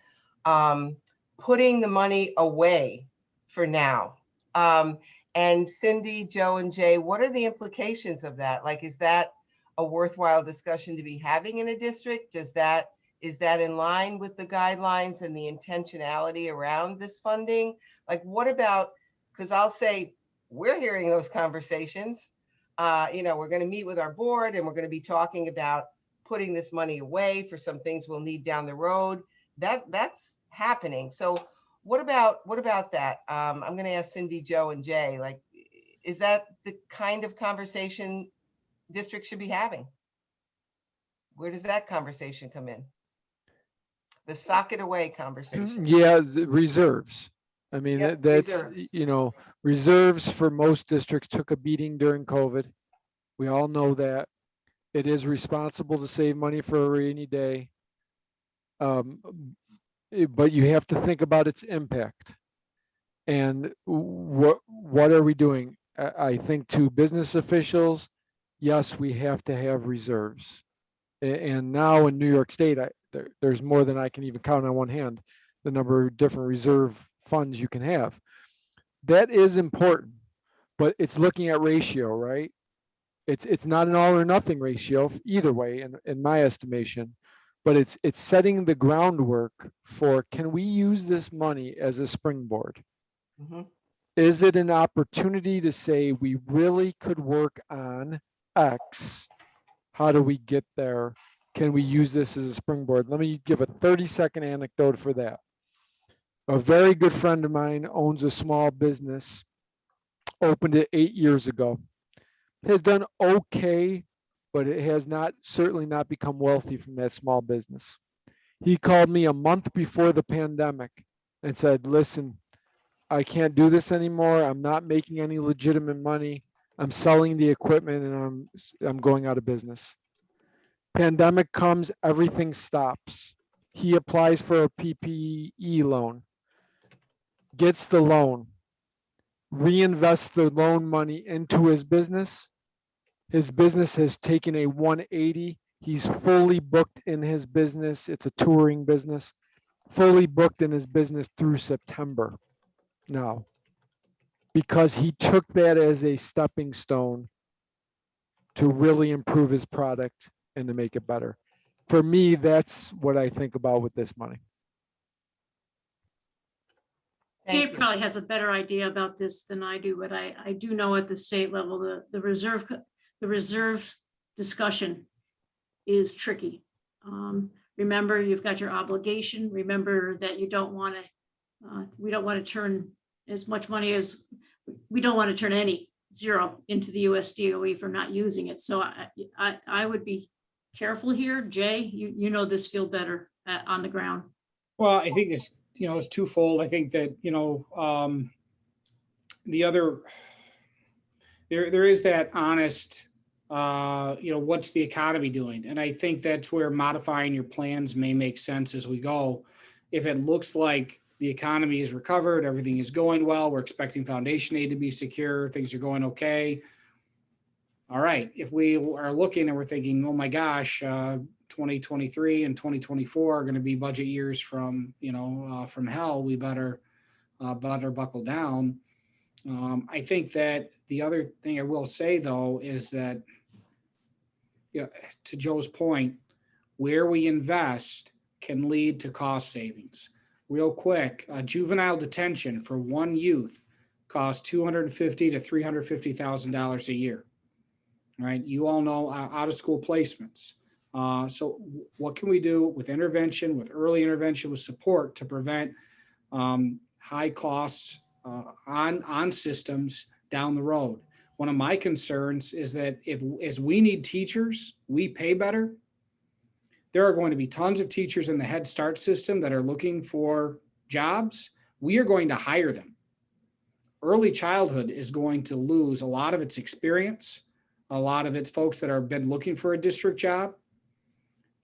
putting the money away for now? And Cindy, Joe, and Jay, what are the implications of that? Like, is that a worthwhile discussion to be having in a district? Is that in line with the guidelines and the intentionality around this funding? Like, what about, because I'll say, we're hearing those conversations. We're going to meet with our board and we're going to be talking about putting this money away for some things we'll need down the road. That's happening. So what about that? I'm going to ask Cindy, Joe, and Jay, like, is that the kind of conversation districts should be having? Where does that conversation come in? The sock it away conversation. Yeah, the reserves. I mean, Yep, that's, reserves. Reserves for most districts took a beating during COVID. We all know that. It is responsible to save money for a rainy day. But you have to think about its impact. And what are we doing? I think to business officials, yes, we have to have reserves. And now in New York State, there's more than I can even count on one hand, the number of different reserve funds you can have. That is important, but it's looking at ratio, right? It's not an all or nothing ratio either way, in my estimation, but it's setting the groundwork for, can we use this money as a springboard? Mhm. Is it an opportunity to say we really could work on X? How do we get there? Can we use this as a springboard? Let me give a 30-second anecdote for that. A very good friend of mine owns a small business, opened it 8 years ago, has done okay, but it has not, certainly not become wealthy from that small business. He called me a month before the pandemic and said, listen, I can't do this anymore. I'm not making any legitimate money. I'm selling the equipment and I'm going out of business. Pandemic comes, everything stops. He applies for a PPE loan, gets the loan, reinvests the loan money into his business. His business has taken a 180. He's fully booked in his business. It's a touring business, fully booked in his business through September now, because he took that as a stepping stone to really improve his product and to make it better. For me, that's what I think about with this money. Jay Thank you. probably has a better idea about this than I do, but I do know at the state level, the reserve discussion is tricky. Remember, you've got your obligation. Remember that you don't want to, we don't want to turn as much money as, we don't want to turn any zero into the USDOE for not using it. So I would be careful here. Jay, you know this field better on the ground. Well, I think it's, it's twofold. I think that, the other, there is that honest, what's the economy doing? And I think that's where modifying your plans may make sense as we go. If it looks like the economy is recovered, everything is going well, we're expecting foundation aid to be secure, things are going okay. All right, if we are looking and we're thinking, oh my gosh, 2023 and 2024 are going to be budget years from hell, we better buckle down. I think that the other thing I will say though is that, to Joe's point, where we invest can lead to cost savings. Real quick, juvenile detention for one youth costs $250,000 to $350,000 a year. Right? You all know out of school placements. So what can we do with intervention, with early intervention, with support to prevent high costs on systems down the road? One of my concerns is that as we need teachers, we pay better. There are going to be tons of teachers in the Head Start system that are looking for jobs. We are going to hire them. Early childhood is going to lose a lot of its experience, a lot of its folks that have been looking for a district job.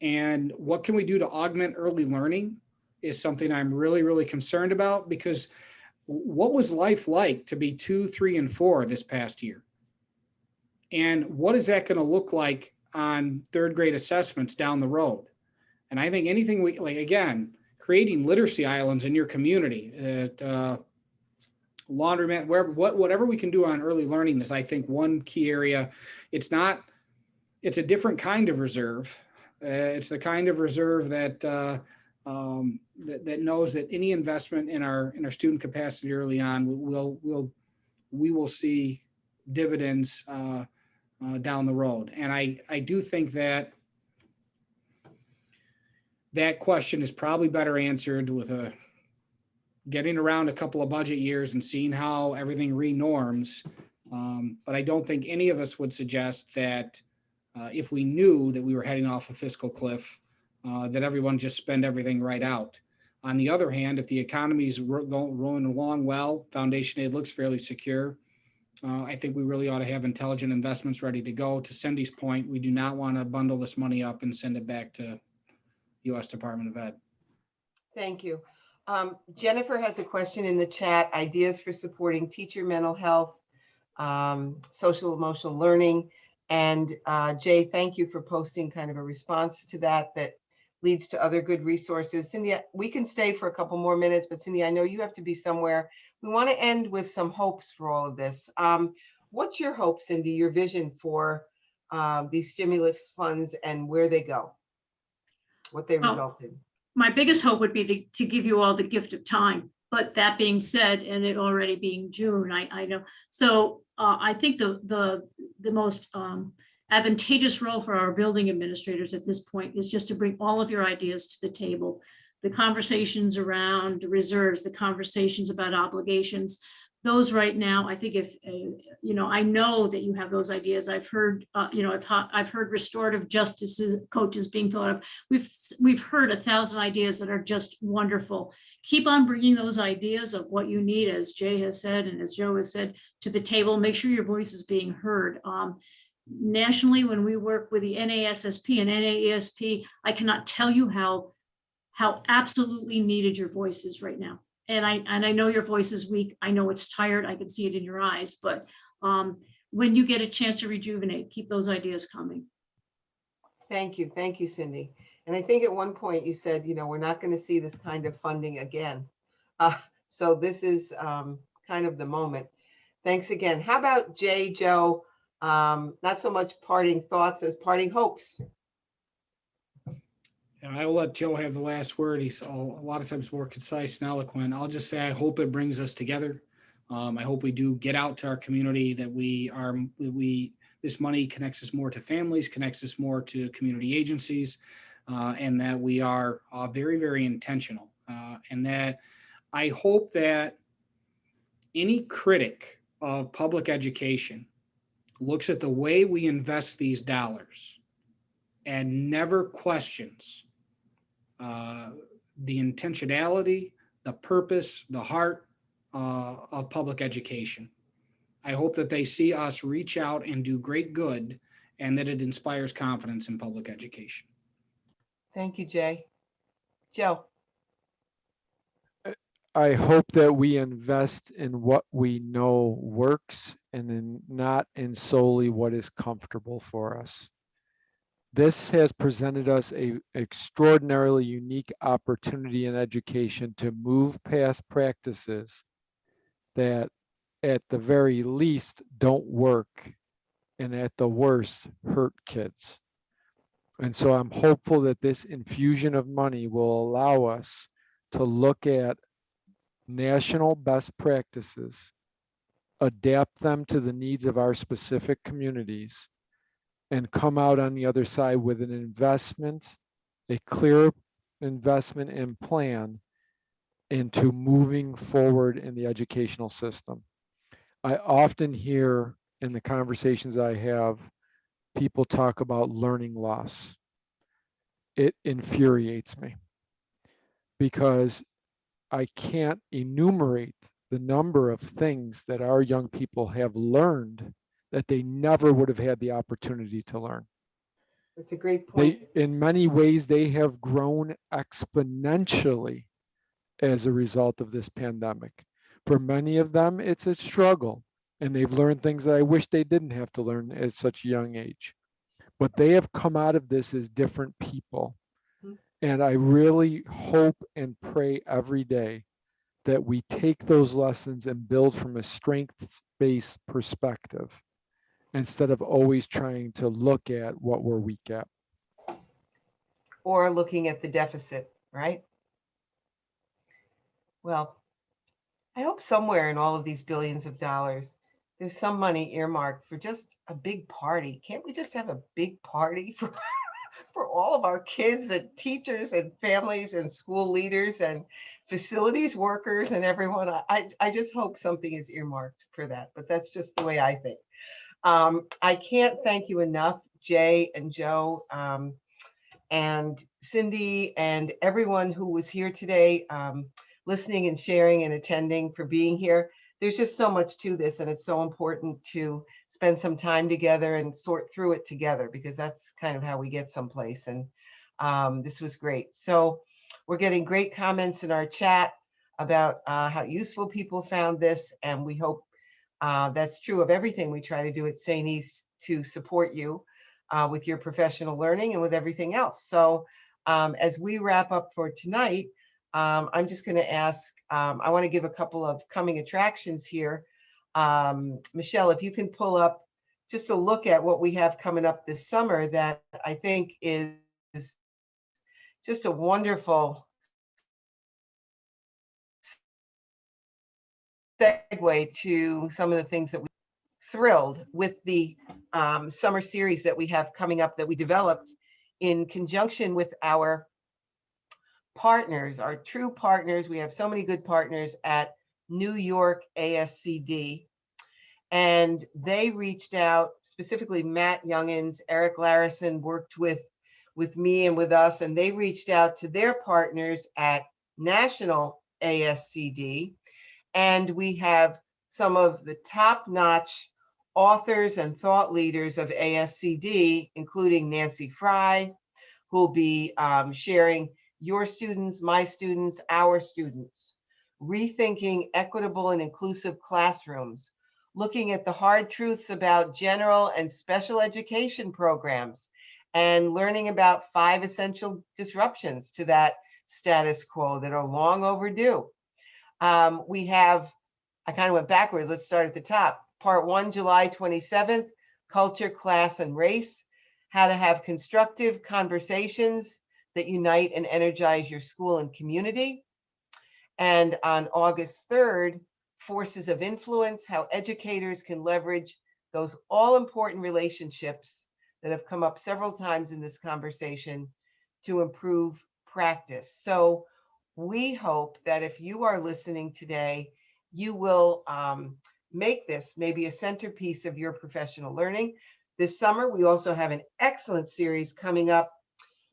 And what can we do to augment early learning is something I'm really, really concerned about, because what was life like to be 2, 3, and 4 this past year? And what is that going to look like on third grade assessments down the road? And I think anything we, like, again, creating literacy islands in your community, laundromat, whatever we can do on early learning is, I think, one key area. It's a different kind of reserve. It's the kind of reserve that that knows that any investment in our student capacity early on we will see dividends down the road. And I do think that question is probably better answered with getting around a couple of budget years and seeing how everything renorms. But I don't think any of us would suggest that if we knew that we were heading off a fiscal cliff, that everyone just spend everything right out. On the other hand, if the economy is rolling along well, foundation aid looks fairly secure, I think we really ought to have intelligent investments ready to go. To Cindy's point, we do not want to bundle this money up and send it back to U.S. Department of Ed. Thank you. Jennifer has a question in the chat: ideas for supporting teacher mental health, social emotional learning. And Jay, thank you for posting kind of a response to that leads to other good resources. Cindy, we can stay for a couple more minutes, but Cindy, I know you have to be somewhere. We want to end with some hopes for all of this. What's your hope, Cindy, your vision for these stimulus funds and where they go, what they Well, result in. my biggest hope would be to give you all the gift of time. But that being said, and it already being June, I know. So I think the most advantageous role for our building administrators at this point is just to bring all of your ideas to the table. The conversations around reserves, the conversations about obligations, those right now, I think if, I know that you have those ideas. I've heard, I've heard restorative justice coaches being thought of. We've heard 1,000 ideas that are just wonderful. Keep on bringing those ideas of what you need, as Jay has said, and as Joe has said, to the table. Make sure your voice is being heard. Nationally, when we work with the NASSP and NAESP, I cannot tell you how absolutely needed your voice is right now. And I know your voice is weak. I know it's tired. I can see it in your eyes. But when you get a chance to rejuvenate, keep those ideas coming. Thank you, Cindy. And I think at one point you said, we're not going to see this kind of funding again. So this is kind of the moment. Thanks again. How about Jay, Joe? Not so much parting thoughts as parting hopes. And I will let Joe have the last word. He's a lot of times more concise and eloquent. I'll just say I hope it brings us together. I hope we do get out to our community, that this money connects us more to families, connects us more to community agencies, and that we are very, very intentional. And that I hope that any critic of public education looks at the way we invest these dollars and never questions the intentionality, the purpose, the heart of public education. I hope that they see us reach out and do great good, and that it inspires confidence in public education. Thank you, Jay. Joe. I hope that we invest in what we know works and not in solely what is comfortable for us. This has presented us an extraordinarily unique opportunity in education to move past practices that at the very least don't work and at the worst hurt kids. And so I'm hopeful that this infusion of money will allow us to look at national best practices, adapt them to the needs of our specific communities, and come out on the other side with an investment, a clear investment and plan into moving forward in the educational system. I often hear in the conversations I have, people talk about learning loss. It infuriates me because I can't enumerate the number of things that our young people have learned that they never would have had the opportunity to learn. That's a great point. In many ways, they have grown exponentially as a result of this pandemic. For many of them, it's a struggle, and they've learned things that I wish they didn't have to learn at such a young age. But they have come out of this as different people. And I really hope and pray every day that we take those lessons and build from a strengths-based perspective instead of always trying to look at what we're weak at. Or looking at the deficit, right? Well, I hope somewhere in all of these billions of dollars, there's some money earmarked for just a big party. Can't we just have a big party for all of our kids and teachers and families and school leaders and facilities workers and everyone? I just hope something is earmarked for that, but that's just the way I think. I can't thank you enough, Jay and Joe, and Cindy and everyone who was here today, listening and sharing and attending, for being here. There's just so much to this, and it's so important to spend some time together and sort through it together, because that's kind of how we get someplace. And this was great. So we're getting great comments in our chat about how useful people found this, and we hope that's true of everything we try to do at SAANYS to support you with your professional learning and with everything else. So as we wrap up for tonight, I'm just going to ask, I want to give a couple of coming attractions here. Michelle, if you can pull up just a look at what we have coming up this summer that I think is just a wonderful segue to some of the things that we thrilled with the summer series that we have coming up that we developed in conjunction with our partners, our true partners. We have so many good partners at New York ASCD. And they reached out, specifically Matt Youngins, Eric Larison worked with me and with us, and they reached out to their partners at National ASCD. And we have some of the top-notch authors and thought leaders of ASCD, including Nancy Fry, who will be sharing your students, my students, our students, rethinking equitable and inclusive classrooms, looking at the hard truths about general and special education programs, and learning about 5 essential disruptions to that status quo that are long overdue. We have, I kind of went backwards, let's start at the top. Part 1, July 27th, Culture, Class, and Race, how to have constructive conversations that unite and energize your school and community. And on August 3rd, Forces of Influence, how educators can leverage those all-important relationships that have come up several times in this conversation to improve practice. So we hope that if you are listening today, you will make this maybe a centerpiece of your professional learning. This summer, we also have an excellent series coming up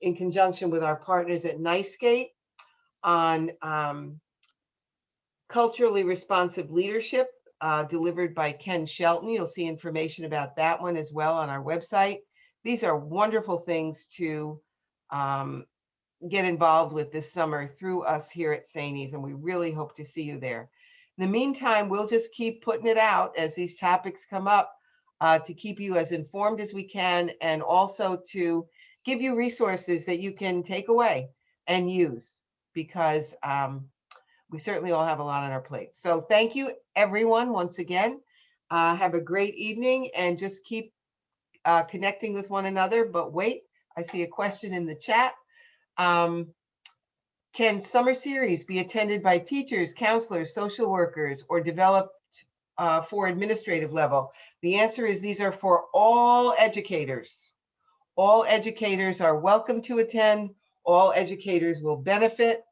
in conjunction with our partners at NYSCATE on culturally responsive leadership, delivered by Ken Shelton. You'll see information about that one as well on our website. These are wonderful things to get involved with this summer through us here at SAANYS, and we really hope to see you there. In the meantime, we'll just keep putting it out as these topics come up to keep you as informed as we can, and also to give you resources that you can take away and use, because we certainly all have a lot on our plates. So thank you, everyone, once again. Have a great evening, and just keep connecting with one another. But wait, I see a question in the chat. Can summer series be attended by teachers, counselors, social workers, or developed for administrative level? The answer is these are for all educators. All educators are welcome to attend. All educators will benefit.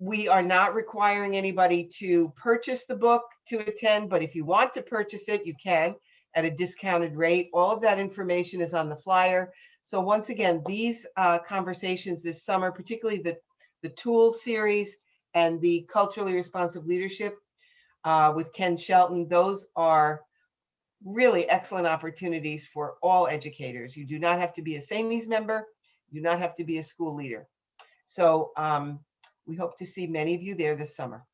We are not requiring anybody to purchase the book to attend, but if you want to purchase it, you can at a discounted rate. All of that information is on the flyer. So once again, these conversations this summer, particularly the Tools series and the Culturally Responsive Leadership with Ken Shelton, those are really excellent opportunities for all educators. You do not have to be a SAANYS member. You do not have to be a school leader. So we hope to see many of you there this summer.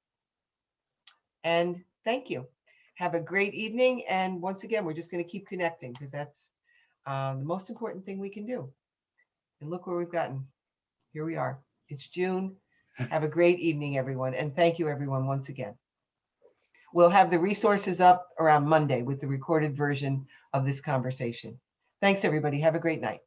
And thank you. Have a great evening. And once again, we're just going to keep connecting, because that's the most important thing we can do. And look where we've gotten. Here we are. It's June. Have a great evening, everyone. And thank you, everyone, once again. We'll have the resources up around Monday with the recorded version of this conversation. Thanks, everybody. Have a great night.